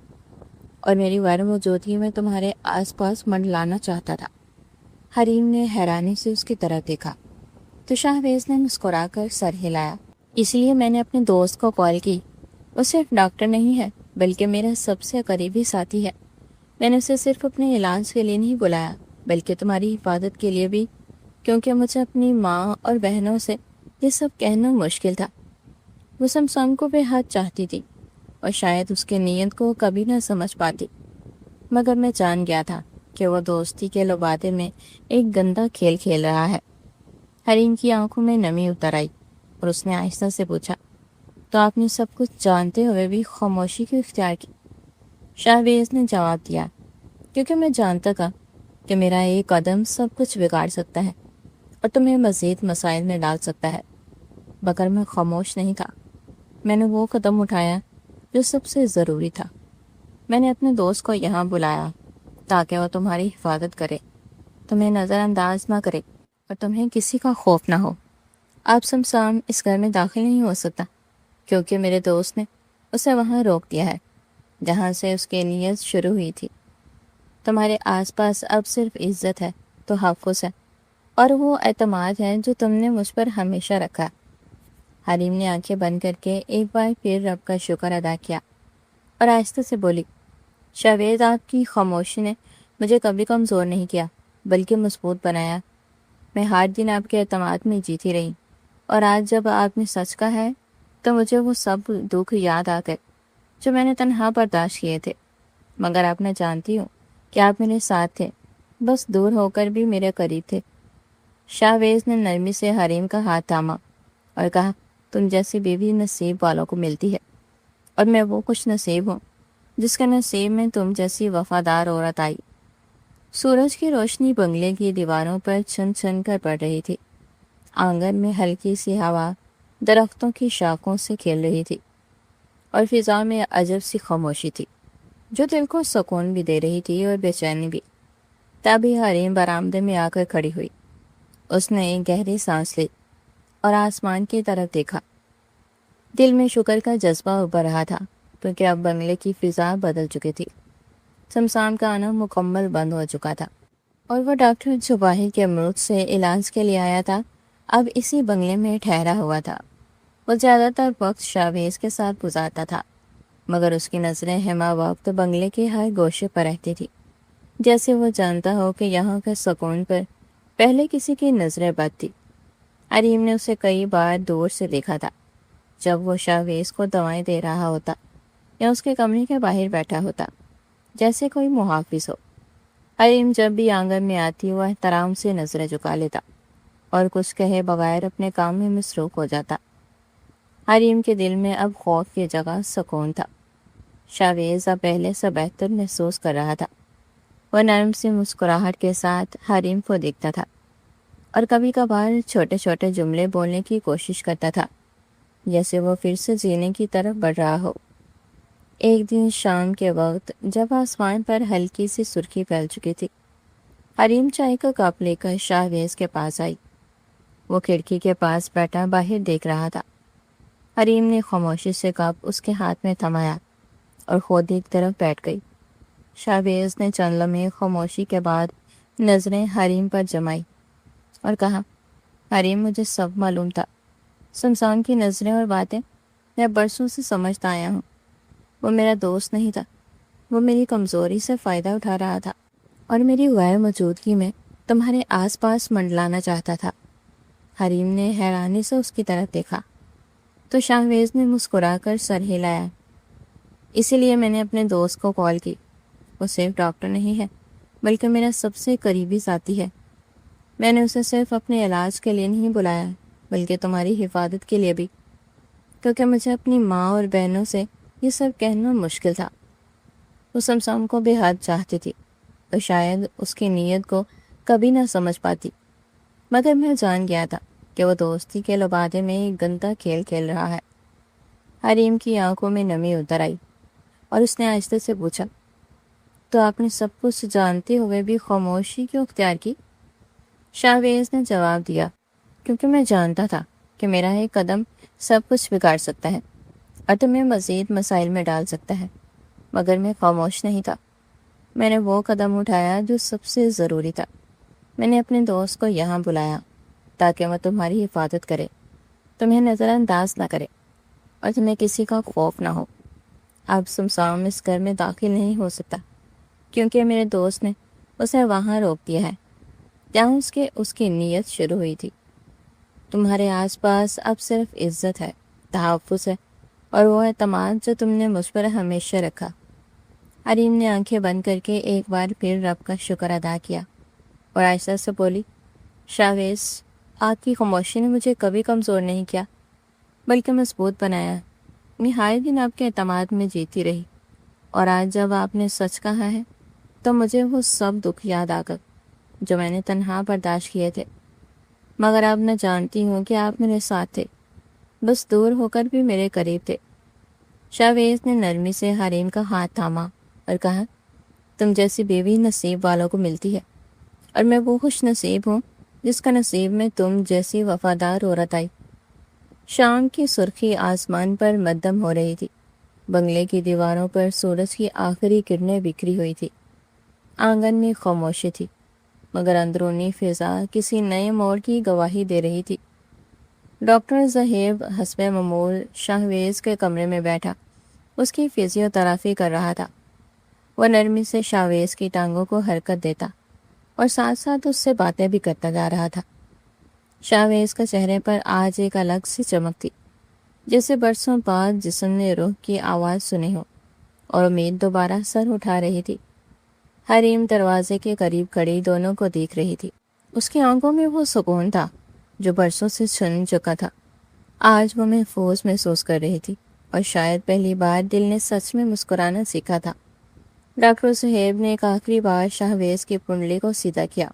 اور میری غیر موجودگی میں تمہارے آس پاس منڈلانا چاہتا تھا۔ حریم نے حیرانی سے اس کی طرف دیکھا تو شہباز نے مسکرا کر سر ہلایا۔ اس لیے میں نے اپنے دوست کو کال کی۔ وہ صرف ڈاکٹر نہیں ہے بلکہ میرا سب سے قریبی ساتھی ہے۔ میں نے اسے صرف اپنے علاج کے لیے نہیں بلایا بلکہ تمہاری حفاظت کے لیے بھی، کیونکہ مجھے اپنی ماں اور بہنوں سے یہ سب کہنا مشکل تھا۔ وہ شمسان کو بے حد چاہتی تھی اور شاید اس کے نیت کو کبھی نہ سمجھ پاتی، مگر میں جان گیا تھا کہ وہ دوستی کے لبادے میں ایک گندا کھیل کھیل رہا ہے۔ حریم کی آنکھوں میں نمی اتر آئی اور اس نے آہستہ سے پوچھا، تو آپ نے سب کچھ جانتے ہوئے بھی خاموشی کیوں اختیار کی؟ شہباز نے جواب دیا، کیونکہ میں جانتا تھا کہ میرا ایک قدم سب کچھ بگاڑ سکتا ہے اور تمہیں مزید مسائل میں ڈال سکتا ہے، مگر میں خاموش نہیں تھا۔ میں نے وہ قدم اٹھایا جو سب سے ضروری تھا۔ میں نے اپنے دوست کو یہاں بلایا تاکہ وہ تمہاری حفاظت کرے، تمہیں نظر انداز نہ کرے اور تمہیں کسی کا خوف نہ ہو۔ اب شمسان اس گھر میں داخل نہیں ہو سکتا کیونکہ میرے دوست نے اسے وہاں روک دیا ہے جہاں سے اس کی نیت شروع ہوئی تھی۔ تمہارے آس پاس اب صرف عزت ہے، تحفظ ہے اور وہ اعتماد ہے جو تم نے مجھ پر ہمیشہ رکھا۔ حریم نے آنکھیں بند کر کے ایک بار پھر رب کا شکر ادا کیا اور آہستہ سے بولی، شہباز آپ کی خاموشی نے مجھے کبھی کمزور نہیں کیا بلکہ مضبوط بنایا۔ میں ہر دن آپ کے اعتماد میں جیتی رہی اور آج جب آپ نے سچ کہا ہے تو مجھے وہ سب دکھ یاد آ گئے جو میں نے تنہا برداشت کیے تھے، مگر اب میں جانتی ہوں کہ آپ میرے ساتھ تھے، بس دور ہو کر بھی میرے قریب تھے۔ شاہویز نے نرمی سے حریم کا ہاتھ تھاما اور کہا، تم جیسی بیوی نصیب والوں کو ملتی ہے، اور میں وہ خوش نصیب ہوں جس کے نصیب میں تم جیسی وفادار عورت آئی۔ سورج کی روشنی بنگلے کی دیواروں پر چھن چھن کر پڑ رہی تھی۔ آنگن میں ہلکی سی ہوا درختوں کی شاخوں سے کھیل رہی تھی، اور فضا میں عجب سی خاموشی تھی جو دل کو سکون بھی دے رہی تھی اور بے چینی بھی۔ تبھی حریم برآمدے میں آ کر کھڑی ہوئی۔ اس نے ایک گہری سانس لی اور آسمان کی طرف دیکھا۔ دل میں شکر کا جذبہ ابھر رہا تھا، کیونکہ اب بنگلے کی فضا بدل چکی تھی۔ سمسام کا آنا مکمل بند ہو چکا تھا، اور وہ ڈاکٹر جو باہر کے ملک سے علاج کے لیے آیا تھا اب اسی بنگلے میں ٹھہرا ہوا تھا۔ وہ زیادہ تر وقت شاہویز کے ساتھ گزارتا تھا، مگر اس کی نظریں ہمہ وقت بنگلے کے ہر گوشے پر رہتی تھی، جیسے وہ جانتا ہو کہ یہاں کے سکون پر پہلے کسی کی نظریں بد تھی۔ حریم نے اسے کئی بار دور سے دیکھا تھا، جب وہ شاہویز کو دوائیں دے رہا ہوتا یا اس کے کمرے کے باہر بیٹھا ہوتا جیسے کوئی محافظ ہو۔ حریم جب بھی آنگن میں آتی وہ احترام سے نظریں جھکا لیتا اور کچھ کہے بغیر اپنے کام میں مصروف ہو جاتا۔ حریم کے دل میں اب خوف کی جگہ سکون تھا۔ شاہویز اب پہلے سے بہتر محسوس کر رہا تھا۔ وہ نرم سی مسکراہٹ کے ساتھ حریم کو دیکھتا تھا اور کبھی کبھار چھوٹے چھوٹے جملے بولنے کی کوشش کرتا تھا، جیسے وہ پھر سے جینے کی طرف بڑھ رہا ہو۔ ایک دن شام کے وقت جب آسمان پر ہلکی سی سرخی پھیل چکی تھی، حریم چائے کا کپ لے کر شاہویز کے پاس آئی۔ وہ کھڑکی کے پاس بیٹھا باہر دیکھ رہا تھا۔ حریم نے خاموشی سے کپ اس کے ہاتھ میں تھمایا اور خود ایک طرف بیٹھ گئی۔ شاہویز نے چند لمحے خاموشی کے بعد نظریں حریم پر جمائی اور کہا، حریم، مجھے سب معلوم تھا۔ سمسام کی نظریں اور باتیں میں برسوں سے سمجھتا آیا ہوں۔ وہ میرا دوست نہیں تھا، وہ میری کمزوری سے فائدہ اٹھا رہا تھا اور میری غیر موجودگی میں تمہارے آس پاس منڈلانا چاہتا تھا۔ حریم نے حیرانی سے اس کی طرف دیکھا تو شاہویز نے مسکرا کر سر ہلایا۔ اسی لیے میں نے اپنے دوست کو کال کی۔ وہ صرف ڈاکٹر نہیں ہے بلکہ میرا سب سے قریبی ساتھی ہے۔ میں نے اسے صرف اپنے علاج کے لیے نہیں بلایا بلکہ تمہاری حفاظت کے لیے بھی، کیونکہ مجھے اپنی ماں اور بہنوں سے یہ سب کہنا مشکل تھا۔ وہ سمسام کو بے حد چاہتی تھی تو شاید اس کی نیت کو کبھی نہ سمجھ پاتی، مگر میں جان گیا تھا کہ وہ دوستی کے لبادے میں ایک گندا کھیل کھیل رہا ہے۔ حریم کی آنکھوں میں نمی اتر آئی اور اس نے آہستہ سے پوچھا، تو آپ نے سب کچھ جانتے ہوئے بھی خاموشی کیوں اختیار کی؟ شاہویز نے جواب دیا، کیونکہ میں جانتا تھا کہ میرا ایک قدم سب کچھ بگاڑ سکتا ہے اور تمہیں مزید مسائل میں ڈال سکتا ہے، مگر میں خاموش نہیں تھا۔ میں نے وہ قدم اٹھایا جو سب سے ضروری تھا۔ میں نے اپنے دوست کو یہاں بلایا تاکہ وہ تمہاری حفاظت کرے، تمہیں نظر انداز نہ کرے اور تمہیں کسی کا خوف نہ ہو۔ اب سمسام اس گھر میں داخل نہیں ہو سکتا کیونکہ میرے دوست نے اسے وہاں روک دیا ہے جہاں اس کی نیت شروع ہوئی تھی۔ تمہارے آس پاس اب صرف عزت ہے، تحفظ ہے اور وہ اعتماد جو تم نے مجھ پر ہمیشہ رکھا۔ حریم نے آنکھیں بند کر کے ایک بار پھر رب کا شکر ادا کیا اور آہستہ سے بولی، شاہویز، آپ کی خاموشی نے مجھے کبھی کمزور نہیں کیا بلکہ مضبوط بنایا۔ میں ہر دن آپ کے اعتماد میں جیتی رہی، اور آج جب آپ نے سچ کہا ہے تو مجھے وہ سب دکھ یاد آ گئے جو میں نے تنہا برداشت کیے تھے، مگر اب میں جانتی ہوں کہ آپ میرے ساتھ تھے، بس دور ہو کر بھی میرے قریب تھے۔ شاہویز نے نرمی سے حریم کا ہاتھ تھاما اور کہا، تم جیسی بیوی نصیب والوں کو ملتی ہے، اور میں وہ خوش نصیب ہوں جس کا نصیب میں تم جیسی وفادار عورت آئی۔ شام کی سرخی آسمان پر مدھم ہو رہی تھی۔ بنگلے کی دیواروں پر سورج کی آخری کرنیں بکھری ہوئی تھی۔ آنگن میں خاموشی تھی، مگر اندرونی فضا کسی نئے موڑ کی گواہی دے رہی تھی۔ ڈاکٹر زہیب حسب معمول شاہویز کے کمرے میں بیٹھا اس کی فزیو تھراپی کر رہا تھا۔ وہ نرمی سے شاہویز کی ٹانگوں کو حرکت دیتا اور ساتھ ساتھ اس سے باتیں بھی کرتا جا رہا تھا۔ شاہویز کے چہرے پر آج ایک الگ سی چمک تھی، جیسے برسوں بعد جسم نے روح کی آواز سنی ہو، اور امید دوبارہ سر اٹھا رہی تھی۔ حریم دروازے کے قریب کھڑی دونوں کو دیکھ رہی تھی۔ اس کی آنکھوں میں وہ سکون تھا جو برسوں سے چھن چکا تھا۔ آج وہ محفوظ محسوس کر رہی تھی، اور شاید پہلی بار دل نے سچ میں مسکرانا سیکھا تھا۔ ڈاکٹر صہیب نے ایک آخری بار شاہویز کی پنڈلی کو سیدھا کیا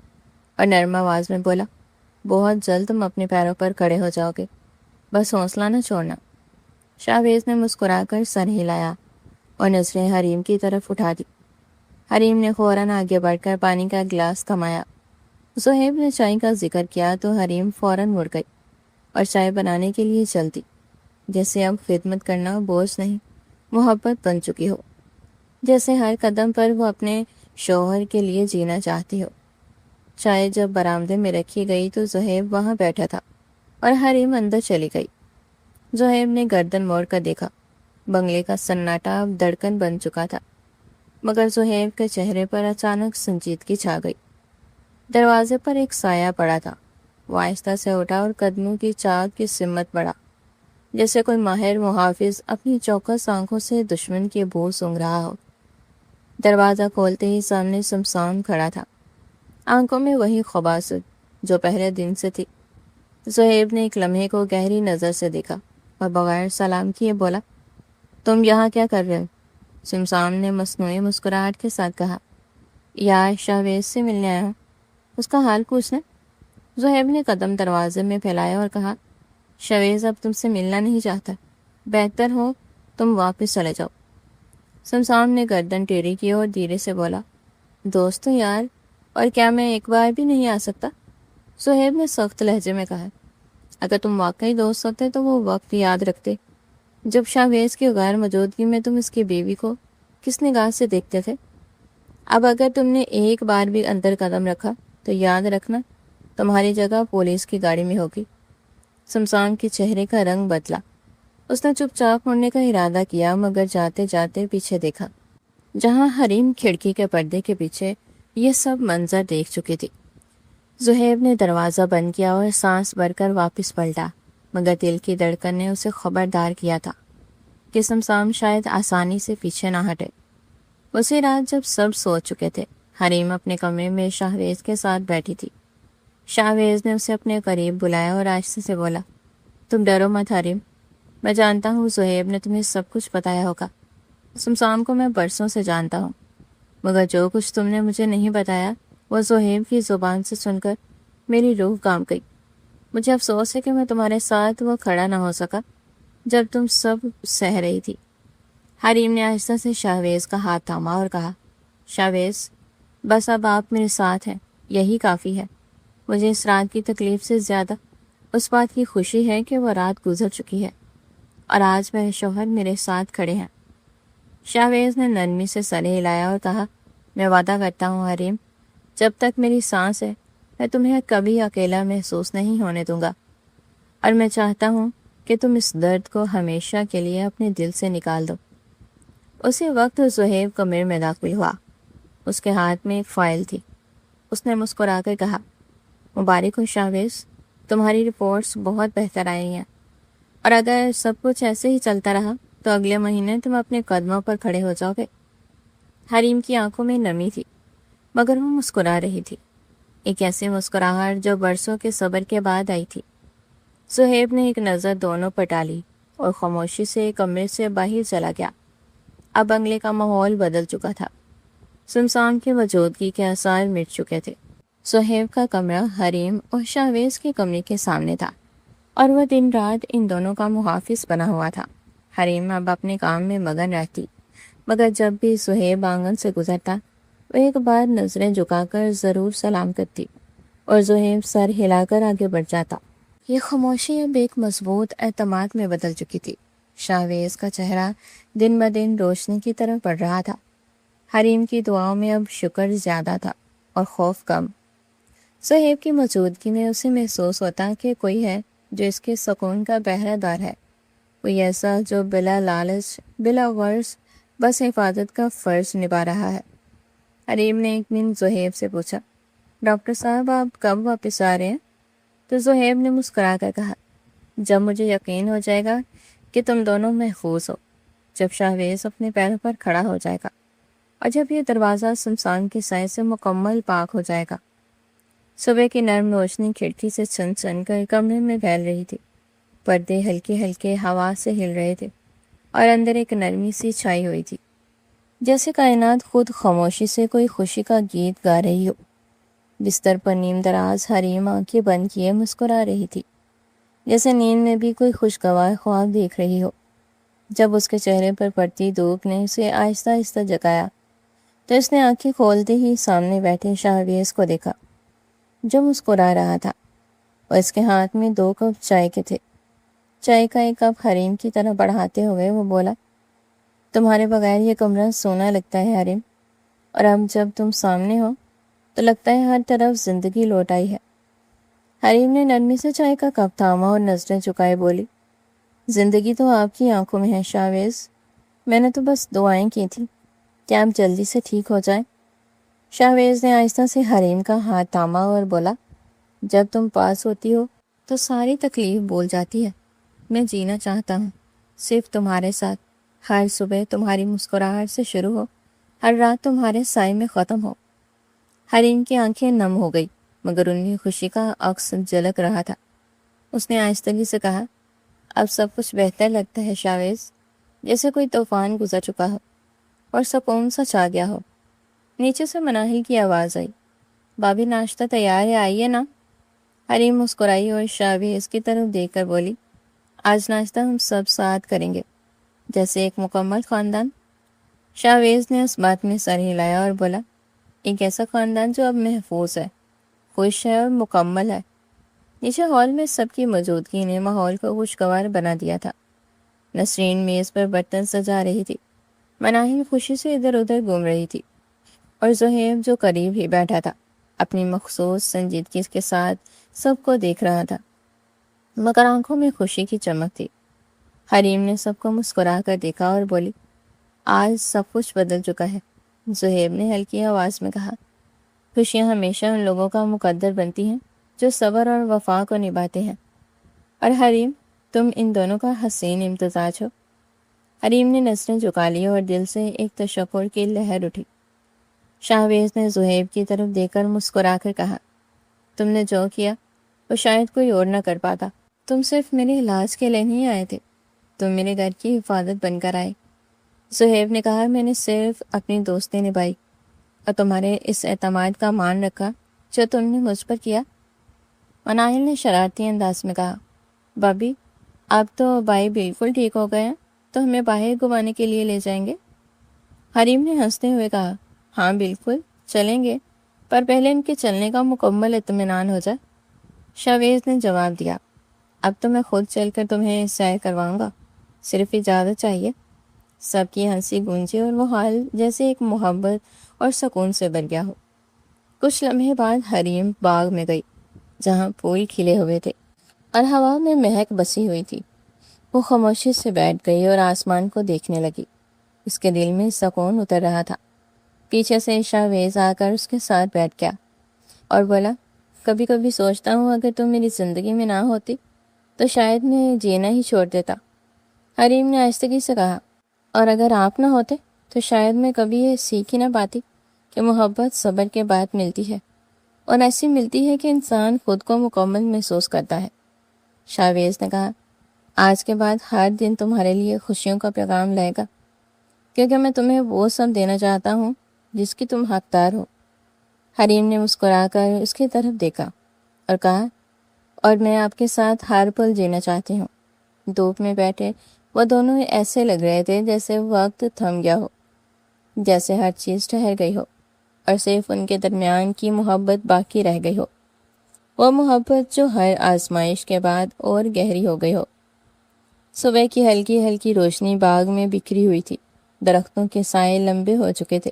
اور نرم آواز میں بولا، بہت جلد تم اپنے پیروں پر کھڑے ہو جاؤ گے، بس حوصلہ نہ چھوڑنا۔ شاہویز نے مسکرا کر سر ہلایا اور نظریں حریم کی طرف اٹھا دی۔ حریم نے فوراً آگے بڑھ کر پانی کا گلاس تھمایا۔ صہیب نے چائے کا ذکر کیا تو حریم فوراً مڑ گئی اور چائے بنانے کے لیے چل دی، جیسے اب خدمت کرنا بوجھ نہیں، محبت بن چکی ہو، جیسے ہر قدم پر وہ اپنے شوہر کے لیے جینا چاہتی ہو۔ چائے جب برآمدے میں رکھی گئی تو زہیب وہاں بیٹھا تھا اور حریم اندر چلی گئی۔ زہیب نے گردن موڑ کر دیکھا۔ بنگلے کا سناٹا اب دھڑکن بن چکا تھا، مگر زہیب کے چہرے پر اچانک سنجیدگی چھا گئی۔ دروازے پر ایک سایہ پڑا تھا۔ وہ آہستہ سے اٹھا اور قدموں کی چاک کی سمت بڑھا، جیسے کوئی ماہر محافظ اپنی چوکس آنکھوں سے دشمن کی بو سونگھ رہا ہو۔ دروازہ کھولتے ہی سامنے سمسام کھڑا تھا، آنکھوں میں وہی خباثت جو پہلے دن سے تھی۔ زہیب نے ایک لمحے کو گہری نظر سے دیکھا اور بغیر سلام کیے بولا، تم یہاں کیا کر رہے ہو؟ سمسام نے مصنوعی مسکراہٹ کے ساتھ کہا، یار شاہویز سے ملنے آیا ہوں، اس کا حال پوچھنا۔ زہیب نے قدم دروازے میں پھیلایا اور کہا، شاہویز اب تم سے ملنا نہیں چاہتا، بہتر ہو تم واپس چلے جاؤ۔ سمسام نے گردن ٹیڑھی کی اور دھیرے سے بولا، دوستو یار، اور کیا میں ایک بار بھی نہیں آ سکتا؟ زہیب نے سخت لہجے میں کہا، اگر تم واقعی دوست ہوتے تو وہ وقت یاد رکھتے جب شاہویز کی غیر موجودگی میں تم اس کی بیوی کو کس نگاہ سے دیکھتے تھے۔ اب اگر تم نے ایک بار بھی اندر قدم رکھا تو یاد رکھنا تمہاری جگہ پولیس کی گاڑی میں ہوگی۔ سمسام کے چہرے کا رنگ بدلا۔ اس نے چپ چاپ مڑنے کا ارادہ کیا، مگر جاتے جاتے پیچھے دیکھا، جہاں حریم کھڑکی کے پردے کے پیچھے یہ سب منظر دیکھ چکی تھی۔ زہیب نے دروازہ بند کیا اور سانس بھر کر واپس پلٹا، مگر دل کی دھڑکن نے اسے خبردار کیا تھا کہ سمسام شاید آسانی سے پیچھے نہ ہٹے۔ اسی رات جب سب سو چکے تھے، حریم اپنے کمرے میں شاہویز کے ساتھ بیٹھی تھی۔ شاہویز نے اسے اپنے قریب بلایا اور آہستہ سے بولا، تم ڈرو مت حریم، میں جانتا ہوں زہیب نے تمہیں سب کچھ بتایا ہوگا۔ سمسام کو میں برسوں سے جانتا ہوں، مگر جو کچھ تم نے مجھے نہیں بتایا وہ زہیب کی زبان سے سن کر میری روح کانپ گئی۔ مجھے افسوس ہے کہ میں تمہارے ساتھ وہ کھڑا نہ ہو سکا جب تم سب سہ رہی تھی۔ حریم نے آہستہ سے شاہویز کا ہاتھ تھاما اور کہا، شاہویز، بس اب آپ میرے ساتھ ہیں، یہی کافی ہے۔ مجھے اس رات کی تکلیف سے زیادہ اس بات کی خوشی ہے کہ وہ رات گزر چکی ہے اور آج میرے شوہر میرے ساتھ کھڑے ہیں۔ شاہویز نے نرمی سے سر ہلایا اور کہا، میں وعدہ کرتا ہوں حریم، جب تک میری سانس ہے میں تمہیں کبھی اکیلا محسوس نہیں ہونے دوں گا، اور میں چاہتا ہوں کہ تم اس درد کو ہمیشہ کے لیے اپنے دل سے نکال دو۔ اسی وقت زہیب کمرے میں داخل ہوا۔ اس کے ہاتھ میں ایک فائل تھی۔ اس نے مسکرا کر کہا، مبارک ہو شاہویز، تمہاری رپورٹس بہت بہتر آئی ہیں، اور اگر سب کچھ ایسے ہی چلتا رہا تو اگلے مہینے تم اپنے قدموں پر کھڑے ہو جاؤ گے۔ حریم کی آنکھوں میں نمی تھی، مگر وہ مسکرا رہی تھی، ایک ایسی مسکراہٹ جو برسوں کے صبر کے بعد آئی تھی۔ زہیب نے ایک نظر دونوں پر ڈالی اور خاموشی سے کمرے سے باہر چلا گیا۔ اب بنگلے کا ماحول بدل چکا تھا، سمسام کی موجودگی کے آثار مٹ چکے تھے۔ زہیب کا کمرہ حریم اور شاہویز کے کمرے کے سامنے تھا، اور وہ دن رات ان دونوں کا محافظ بنا ہوا تھا۔ حریم اب اپنے کام میں مگن رہتی، مگر جب بھی زہیب آنگن سے گزرتا وہ ایک بار نظریں جھکا کر ضرور سلام کرتی، اور زہیب سر ہلا کر آگے بڑھ جاتا۔ یہ خاموشی اب ایک مضبوط اعتماد میں بدل چکی تھی۔ شاہویز کا چہرہ دن بدن روشنی کی طرف بڑھ رہا تھا۔ حریم کی دعاؤں میں اب شکر زیادہ تھا اور خوف کم۔ زہیب کی موجودگی میں اسے محسوس ہوتا کہ کوئی ہے جو اس کے سکون کا پہرہ دار ہے، کوئی ایسا جو بلا لالچ بلا غرض بس حفاظت کا فرض نبھا رہا ہے۔ حریم نے ایک دن زہیب سے پوچھا، ڈاکٹر صاحب آپ کب واپس آ رہے ہیں؟ تو زہیب نے مسکرا کر کہا، جب مجھے یقین ہو جائے گا کہ تم دونوں محفوظ ہو جب شاہویز اپنے پیروں پر کھڑا ہو جائے گا اور جب یہ دروازہ سمسان کے سائے سے مکمل پاک ہو جائے گا۔ صبح کی نرم روشنی کھڑکی سے چن چن کر کمرے میں پھیل رہی تھی، پردے ہلکے ہلکے ہوا سے ہل رہے تھے اور اندر ایک نرمی سی چھائی ہوئی تھی، جیسے کائنات خود خاموشی سے کوئی خوشی کا گیت گا رہی ہو۔ بستر پر نیم دراز حریم آنکھیں بند کیے مسکرا رہی تھی، جیسے نیند میں بھی کوئی خوشگوار خواب دیکھ رہی ہو۔ جب اس کے چہرے پر پڑتی دھوپ نے اسے آہستہ آہستہ جگایا تو اس نے آنکھیں کھولتے ہی سامنے بیٹھے شاہویز کو دیکھا، جو مسکرا رہا تھا اور اس کے ہاتھ میں 2 کپ چائے کے تھے۔ چائے کا ایک کپ حریم کی طرف بڑھاتے ہوئے وہ بولا، تمہارے بغیر یہ کمرہ سونا لگتا ہے حریم، اور اب جب تم سامنے ہو تو لگتا ہے ہر طرف زندگی لوٹ آئی ہے۔ حریم نے نرمی سے چائے کا کپ تھاما اور نظریں چکائے بولی، زندگی تو آپ کی آنکھوں میں ہے شاہویز، میں نے تو بس دعائیں کی تھی کہ آپ جلدی سے ٹھیک ہو جائیں۔ شاہویز نے آہستہ سے حریم کا ہاتھ تھاما اور بولا، جب تم پاس ہوتی ہو تو ساری تکلیف بھول جاتی ہے۔ میں جینا چاہتا ہوں صرف تمہارے ساتھ، ہر صبح تمہاری مسکراہٹ سے شروع ہو، ہر رات تمہارے سائے میں ختم ہو۔ حریم کی آنکھیں نم ہو گئی مگر ان میں خوشی کا عکس جھلک رہا تھا۔ اس نے آہستگی سے کہا، اب سب کچھ بہتر لگتا ہے شاہویز، جیسے کوئی طوفان گزر چکا ہو اور سکون سا چھا گیا ہو۔ نیچے سے مناہل کی آواز آئی، بابی ناشتہ تیار ہے، آئیے نا۔ حریم مسکرائی اور شاہویز کی طرف دیکھ کر بولی، آج ناشتہ ہم سب ساتھ کریں گے جیسے ایک مکمل خاندان۔ شاہویز نے اس بات میں سر ہلایا اور بولا، ایک ایسا خاندان جو اب محفوظ ہے، خوش ہے اور مکمل ہے۔ نیچے ہال میں سب کی موجودگی نے ماحول کو خوشگوار بنا دیا تھا۔ نسرین میز پر برتن سجا رہی تھی، مناہل خوشی سے ادھر ادھر گھوم رہی تھی اور زہیب جو قریب ہی بیٹھا تھا اپنی مخصوص سنجیدگی کے ساتھ سب کو دیکھ رہا تھا، مگر آنکھوں میں خوشی کی چمک تھی۔ حریم نے سب کو مسکرا کر دیکھا اور بولی، آج سب کچھ بدل چکا ہے۔ زہیب نے ہلکی آواز میں کہا، خوشیاں ہمیشہ ان لوگوں کا مقدر بنتی ہیں جو صبر اور وفا کو نبھاتے ہیں، اور حریم تم ان دونوں کا حسین امتزاج ہو۔ حریم نے نظریں جھکا لی اور دل سے ایک تشکر کی لہر اٹھی۔ شاہویز نے زہیب کی طرف دیکھ کر مسکرا کر کہا، تم نے جو کیا وہ شاید کوئی اور نہ کر پاتا۔ تم صرف میرے علاج کے لیے نہیں آئے تھے، تم میرے گھر کی حفاظت بن کر آئے۔ زہیب نے کہا، میں نے صرف اپنی دوستی نبھائی اور تمہارے اس اعتماد کا مان رکھا جو تم نے مجھ پر کیا۔ مناہل نے شرارتی انداز میں کہا، بابی اب تو بھائی بالکل ٹھیک ہو گئے ہیں تو ہمیں باہر گھمانے کے لیے لے جائیں گے۔ حریم نے ہنستے ہوئے کہا، ہاں بالکل چلیں گے، پر پہلے ان کے چلنے کا مکمل اطمینان ہو جائے۔ شاہویز نے جواب دیا، اب تو میں خود چل کر تمہیں سیر کرواؤں گا، صرف اجازت چاہیے۔ سب کی ہنسی گونجی اور وہ حال جیسے ایک محبت اور سکون سے بھر گیا ہو۔ کچھ لمحے بعد حریم باغ میں گئی جہاں پھول کھلے ہوئے تھے اور ہوا میں مہک بسی ہوئی تھی۔ وہ خاموشی سے بیٹھ گئی اور آسمان کو دیکھنے لگی۔ اس کے دل میں سکون اتر رہا تھا۔ پیچھے سے شاہویز آ کر اس کے ساتھ بیٹھ گیا اور بولا، کبھی کبھی سوچتا ہوں اگر تم میری زندگی میں نہ ہوتی تو شاید میں جینا ہی چھوڑ دیتا۔ حریم نے آہستگی سے کہا، اور اگر آپ نہ ہوتے تو شاید میں کبھی یہ سیکھ ہی نہ پاتی کہ محبت صبر کے بعد ملتی ہے، اور ایسی ملتی ہے کہ انسان خود کو مکمل محسوس کرتا ہے۔ شاہویز نے کہا، آج کے بعد ہر دن تمہارے لیے خوشیوں کا پیغام لائے گا، کیونکہ میں تمہیں وہ سب دینا چاہتا ہوں جس کی تم حقدار ہو۔ حریم نے مسکرا کر اس کی طرف دیکھا اور کہا، اور میں آپ کے ساتھ ہر پل جینا چاہتی ہوں۔ دھوپ میں بیٹھے وہ دونوں ایسے لگ رہے تھے جیسے وقت تھم گیا ہو، جیسے ہر چیز ٹھہر گئی ہو اور صرف ان کے درمیان کی محبت باقی رہ گئی ہو، وہ محبت جو ہر آزمائش کے بعد اور گہری ہو گئی ہو۔ صبح کی ہلکی ہلکی روشنی باغ میں بکھری ہوئی تھی، درختوں کے سائے لمبے ہو چکے تھے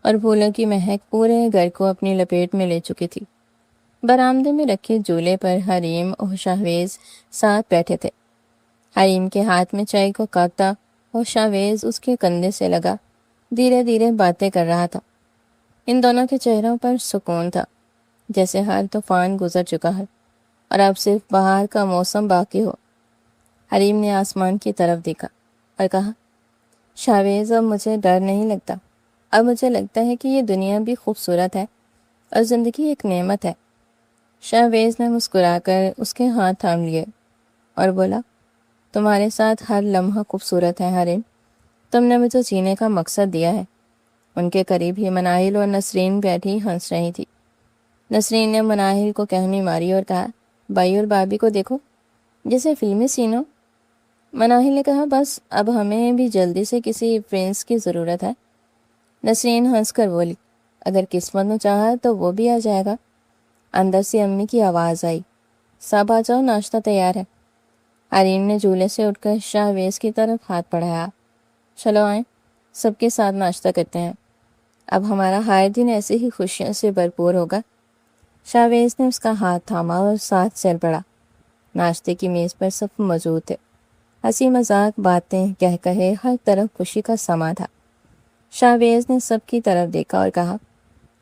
اور پھولوں کی مہک پورے گھر کو اپنی لپیٹ میں لے چکی تھی۔ برآمدے میں رکھے جھولے پر حریم اور شاہویز ساتھ بیٹھے تھے۔ حریم کے ہاتھ میں چائے کو کپ تھا اور شاہویز اس کے کندھے سے لگا دھیرے دھیرے باتیں کر رہا تھا۔ ان دونوں کے چہروں پر سکون تھا، جیسے ہر طوفان گزر چکا ہے اور اب صرف بہار کا موسم باقی ہو۔ حریم نے آسمان کی طرف دیکھا اور کہا، شاویز اب مجھے ڈر نہیں لگتا، اب مجھے لگتا ہے کہ یہ دنیا بھی خوبصورت ہے اور زندگی ایک نعمت ہے۔ شاویز نے مسکرا کر اس کے ہاتھ تھام لیے اور بولا، تمہارے ساتھ ہر لمحہ خوبصورت ہے حریم، تم نے مجھے جینے کا مقصد دیا ہے۔ ان کے قریب ہی مناہل اور نسرین بیٹھی ہنس رہی تھی۔ نسرین نے مناہل کو کہنی ماری اور کہا، بھائی اور بھابھی کو دیکھو، جیسے فلمی سین ہو۔ مناہل نے کہا، بس اب ہمیں بھی جلدی سے کسی پرنس کی ضرورت ہے۔ نسرین ہنس کر بولی، اگر قسمت نے چاہا تو وہ بھی آ جائے گا۔ اندر سے امی کی آواز آئی، سب آ جاؤ، ناشتہ تیار ہے۔ حریم نے جھولے سے اٹھ کر شاویز کی طرف ہاتھ بڑھایا، چلو آئیں، سب کے ساتھ ناشتہ کرتے ہیں، اب ہمارا ہر دن ایسے ہی خوشیوں سے بھرپور ہوگا۔ شاویز نے اس کا ہاتھ تھاما اور ساتھ چل پڑا۔ ناشتے کی میز پر سب موجود تھے، ہنسی مذاق، باتیں، کہہ کہے، ہر طرف خوشی کا سما تھا۔ شاویز نے سب کی طرف دیکھا اور کہا،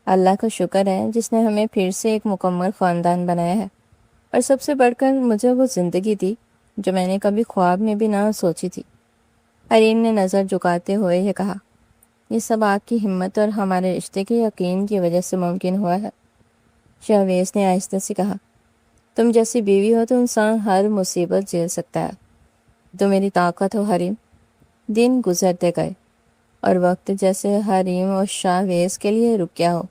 اللہ کا شکر ہے جس نے ہمیں پھر سے ایک مکمل خاندان بنایا ہے، اور سب سے بڑھ کر مجھے وہ زندگی دی جو میں نے کبھی خواب میں بھی نہ سوچی تھی۔ حریم نے نظر جھکاتے ہوئے یہ کہا، یہ سب آپ کی ہمت اور ہمارے رشتے کے یقین کی وجہ سے ممکن ہوا ہے۔ شاویز نے آہستہ سے کہا، تم جیسی بیوی ہو تو انسان ہر مصیبت جھیل سکتا ہے، تو میری طاقت ہو حریم۔ دن گزرتے گئے اور وقت جیسے حریم اور شاویز کے لیے رک گیا ہو۔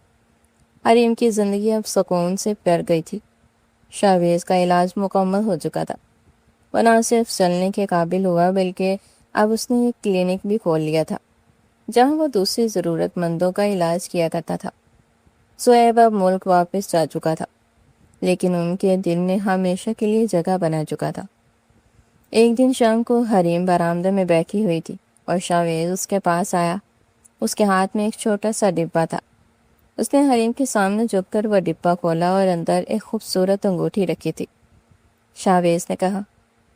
حریم کی زندگی اب سکون سے پھر گئی تھی۔ شاویز کا علاج مکمل ہو چکا تھا، وہ نہ صرف چلنے کے قابل ہوا بلکہ اب اس نے ایک کلینک بھی کھول لیا تھا جہاں وہ دوسری ضرورت مندوں کا علاج کیا کرتا تھا۔ سہیب اب ملک واپس جا چکا تھا، لیکن ان کے دل میں ہمیشہ کے لیے جگہ بنا چکا تھا۔ ایک دن شام کو حریم برآمدہ میں بیٹھی ہوئی تھی اور شاویز اس کے پاس آیا۔ اس کے ہاتھ میں ایک چھوٹا سا ڈبہ تھا۔ اس نے حریم کے سامنے جھک کر وہ ڈبہ کھولا اور اندر ایک خوبصورت انگوٹھی رکھی تھی۔ شاویز نے کہا،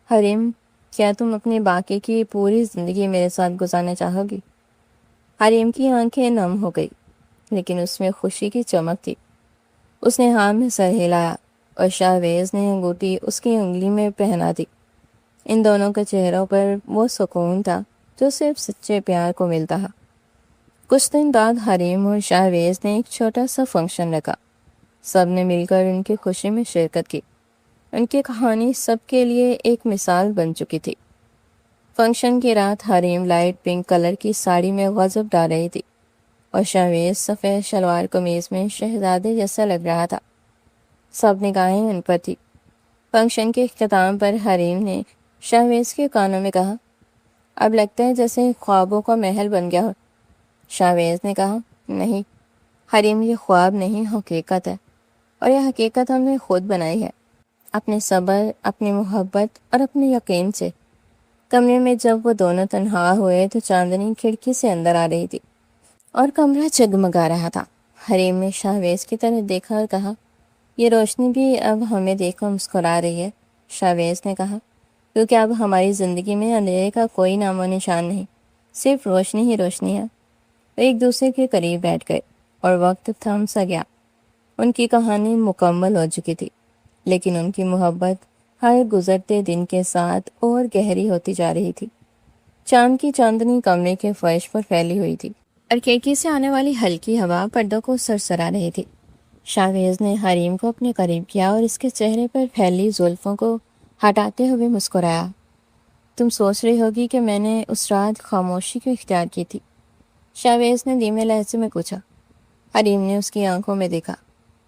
حریم، کیا تم اپنی باقی کی پوری زندگی میرے ساتھ گزارنا چاہو گی؟ حریم کی آنکھیں نم ہو گئی، لیکن اس میں خوشی کی چمک تھی۔ اس نے ہاں میں سر ہلایا اور شاویز نے انگوٹھی اس کی انگلی میں پہنا دی۔ ان دونوں کے چہروں پر وہ سکون تھا جو صرف سچے پیار کو ملتا ہے۔ کچھ دن بعد حریم اور شاویز نے ایک چھوٹا سا فنکشن رکھا۔ سب نے مل کر ان کی خوشی میں شرکت کی۔ ان کی کہانی سب کے لیے ایک مثال بن چکی تھی۔ فنکشن کی رات حریم لائٹ پنک کلر کی ساڑی میں غضب ڈال رہی تھی اور شاویز سفید شلوار قمیض میں شہزادے جیسا لگ رہا تھا۔ سب نگاہیں ان پر تھی۔ فنکشن کے اختتام پر حریم نے شاویز کے کانوں میں کہا، اب لگتا ہے جیسے خوابوں کا محل بن گیا ہو۔ شاویز نے کہا، نہیں حریم، یہ خواب نہیں، حقیقت ہے، اور یہ حقیقت ہم نے خود بنائی ہے، اپنے صبر، اپنی محبت اور اپنے یقین سے۔ کمرے میں جب وہ دونوں تنہا ہوئے تو چاندنی کھڑکی سے اندر آ رہی تھی اور کمرہ جگمگا رہا تھا۔ حریم نے شاویز کی طرف دیکھا اور کہا، یہ روشنی بھی اب ہمیں دیکھ کر مسکرا رہی ہے۔ شاویز نے کہا، کیونکہ اب ہماری زندگی میں اندھیرے کا کوئی نام و نشان نہیں، صرف روشنی ہی روشنی ہے۔ وہ ایک دوسرے کے قریب بیٹھ گئے اور وقت تھم سا گیا۔ ان کی کہانی مکمل ہو چکی تھی، لیکن ان کی محبت ہر گزرتے دن کے ساتھ اور گہری ہوتی جا رہی تھی۔ چاند کی چاندنی کمرے کے فرش پر پھیلی ہوئی تھی اور کھڑکی سے آنے والی ہلکی ہوا پردوں کو سرسرا رہی تھی۔ شاویز نے حریم کو اپنے قریب کیا اور اس کے چہرے پر پھیلی زلفوں کو ہٹاتے ہوئے مسکرایا، تم سوچ رہی ہوگی کہ میں نے اس رات خاموشی کیوں اختیار کی تھی؟ شاویز نے دھیمے لہجے میں پوچھا۔ حریم نے اس کی آنکھوں میں دیکھا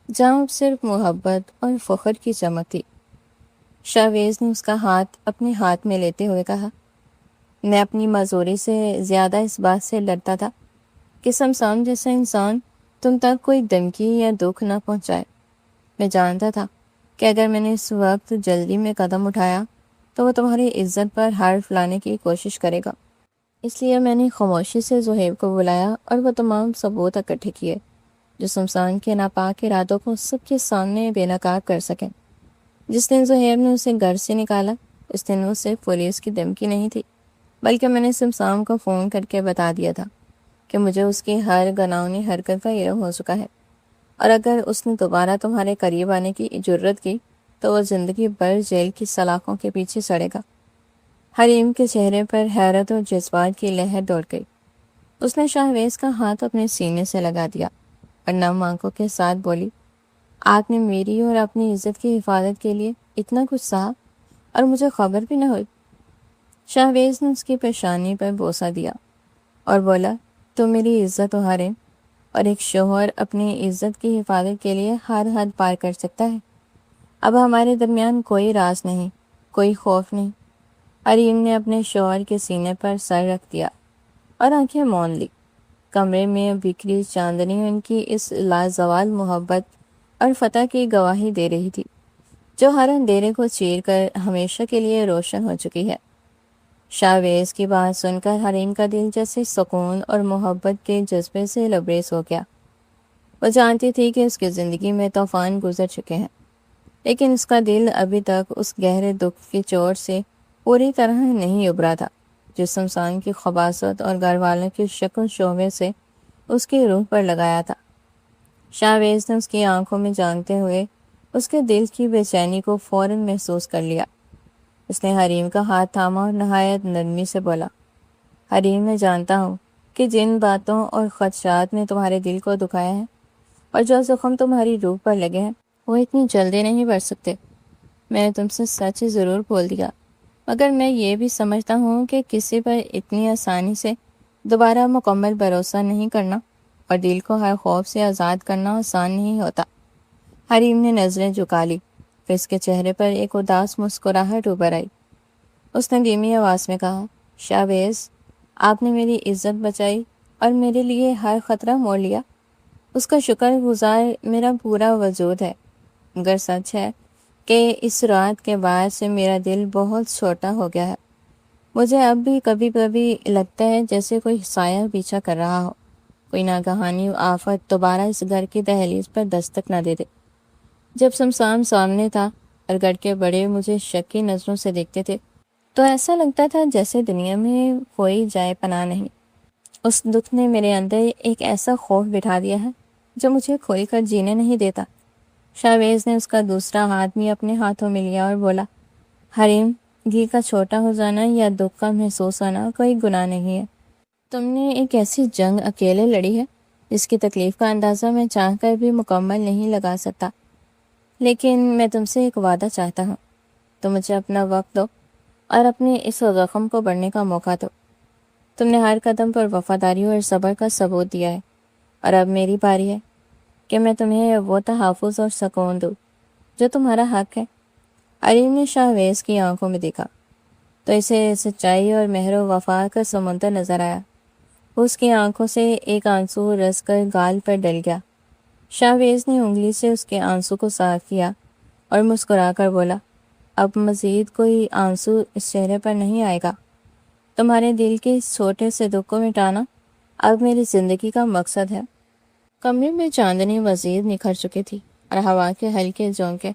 جہاں صرف محبت اور فخر کی چمک تھی۔ شاویز نے اس کا ہاتھ اپنے ہاتھ میں لیتے ہوئے کہا، میں اپنی معذوری سے زیادہ اس بات سے ڈرتا تھا کہ سمسام جیسا انسان تم تک کوئی دھمکی یا دکھ نہ پہنچائے۔ میں جانتا تھا کہ اگر میں نے اس وقت جلدی میں قدم اٹھایا تو وہ تمہاری عزت پر حرف لانے کی کوشش کرے گا، اس لیے میں نے خاموشی سے زہیب کو بلایا اور وہ تمام ثبوت اکٹھے کیے جو سمسان کے ناپاک ارادوں کو سب کے سامنے بے نقاب کر سکیں۔ جس دن زہیب نے اسے گھر سے نکالا، اس دن وہ صرف پولیس کی دھمکی نہیں تھی، بلکہ میں نے سمسام کو فون کر کے بتا دیا تھا کہ مجھے اس کی ہر گناہونی حرکت کا علم ہو چکا ہے، اور اگر اس نے دوبارہ تمہارے قریب آنے کی جرت کی تو وہ زندگی بھر جیل کی سلاخوں کے پیچھے سڑے گا۔ حریم کے چہرے پر حیرت اور جذبات کی لہر دوڑ گئی۔ اس نے شاہویز کا ہاتھ اپنے سینے سے لگا دیا اور نم آنکھوں کے ساتھ بولی، آپ نے میری اور اپنی عزت کی حفاظت کے لیے اتنا کچھ سہا اور مجھے خبر بھی نہ ہوئی۔ شاہویز نے اس کی پیشانی پر بوسہ دیا اور بولا، تو میری عزت و حریم، اور ایک شوہر اپنی عزت کی حفاظت کے لیے ہر حد پار کر سکتا ہے۔ اب ہمارے درمیان کوئی راز نہیں، کوئی خوف نہیں۔ حریم نے اپنے شوہر کے سینے پر سر رکھ دیا اور آنکھیں مون لی۔ کمرے میں بکھری چاندنی ان کی اس لازوال محبت اور فتح کی گواہی دے رہی تھی، جو ہر اندھیرے کو چیر کر ہمیشہ کے لیے روشن ہو چکی ہے۔ شاہویز کی بات سن کر حریم کا دل جیسے سکون اور محبت کے جذبے سے لبریز ہو گیا۔ وہ جانتی تھی کہ اس کی زندگی میں طوفان گزر چکے ہیں، لیکن اس کا دل ابھی تک اس گہرے دکھ کی چوٹ سے پوری طرح نہیں ابھرا تھا، جس شمشان کی خباثت اور گھر والوں کی شکل شعبے سے اس کی روح پر لگایا تھا۔ شاہویز نے اس کی آنکھوں میں جانتے ہوئے اس کے دل کی بے چینی کو فوراً محسوس کر لیا۔ اس نے حریم کا ہاتھ تھاما اور نہایت نرمی سے بولا، حریم، میں جانتا ہوں کہ جن باتوں اور خدشات نے تمہارے دل کو دکھایا ہے اور جو زخم تمہاری روح پر لگے ہیں وہ اتنی جلدی نہیں بڑھ سکتے۔ میں نے تم سے سچ ضرور بول دیا، مگر میں یہ بھی سمجھتا ہوں کہ کسی پر اتنی آسانی سے دوبارہ مکمل بھروسہ نہیں کرنا اور دل کو ہر خوف سے آزاد کرنا آسان نہیں ہوتا۔ حریم نے نظریں جھکا لی، پھر اس کے چہرے پر ایک اداس مسکراہٹ ابھر آئی۔ اس نے دھیمی آواز میں کہا، شاہویز، آپ نے میری عزت بچائی اور میرے لیے ہر خطرہ موڑ لیا۔ اس کا شکر گزار میرا پورا وجود ہے، مگر سچ ہے کہ اس رات کے بعد سے میرا دل بہت چھوٹا ہو گیا ہے۔ مجھے اب بھی کبھی کبھی لگتا ہے جیسے کوئی سایہ پیچھا کر رہا ہو، کوئی ناگہانی آفت دوبارہ اس گھر کی دہلیز پر دستک نہ دے دے۔ جب شمشان سامنے تھا اور گھر کے بڑے مجھے شکی نظروں سے دیکھتے تھے تو ایسا لگتا تھا جیسے دنیا میں کوئی جائے پناہ نہیں۔ اس دکھ نے میرے اندر ایک ایسا خوف بٹھا دیا ہے جو مجھے کھول کر جینے نہیں دیتا۔ شاہویز نے اس کا دوسرا ہاتھ بھی اپنے ہاتھوں میں لیا اور بولا، حریم، دل کا چھوٹا ہو جانا یا دکھ کا محسوس ہونا کوئی گناہ نہیں ہے۔ تم نے ایک ایسی جنگ اکیلے لڑی ہے جس کی تکلیف کا اندازہ میں چاہ کر بھی مکمل نہیں لگا سکتا، لیکن میں تم سے ایک وعدہ چاہتا ہوں۔ تم مجھے اپنا وقت دو اور اپنے اس زخم کو بڑھنے کا موقع دو۔ تم نے ہر قدم پر وفاداری اور صبر کا ثبوت دیا ہے، اور اب میری باری ہے کہ میں تمہیں وہ تحفظ اور سکون دوں جو تمہارا حق ہے۔ حریم نے شاہویز کی آنکھوں میں دیکھا تو اسے سچائی اور مہر و وفا کا سمندر نظر آیا۔ اس کی آنکھوں سے ایک آنسو رس کر گال پر ڈل گیا۔ شاہویز نے انگلی سے اس کے آنسو کو صاف کیا اور مسکرا کر بولا، اب مزید کوئی آنسو اس چہرے پر نہیں آئے گا۔ تمہارے دل کے اس چھوٹے سے دکھ کو مٹانا اب میری زندگی کا مقصد ہے۔ کمرے میں چاندنی مزید نکھر چکی تھی اور ہوا کے ہلکے جھونکے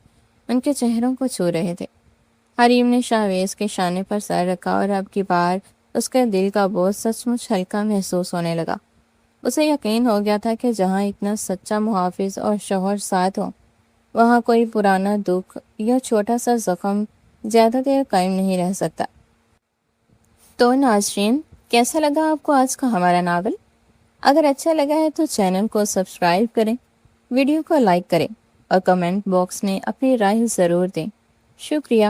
ان کے چہروں کو چھو رہے تھے۔ حریم نے شاہویز کے شانے پر سر رکھا اور اب کی بار اس کے دل کا بوجھ سچ مچ ہلکا محسوس ہونے لگا۔ اسے یقین ہو گیا تھا کہ جہاں اتنا سچا محافظ اور شوہر ساتھ ہو، وہاں کوئی پرانا دکھ یا چھوٹا سا زخم زیادہ دیر قائم نہیں رہ سکتا۔ تو ناظرین، کیسا لگا آپ کو آج کا ہمارا ناول؟ اگر اچھا لگا ہے تو چینل کو سبسکرائب کریں، ویڈیو کو لائک کریں اور کمنٹ باکس میں اپنی رائے ضرور دیں۔ شکریہ۔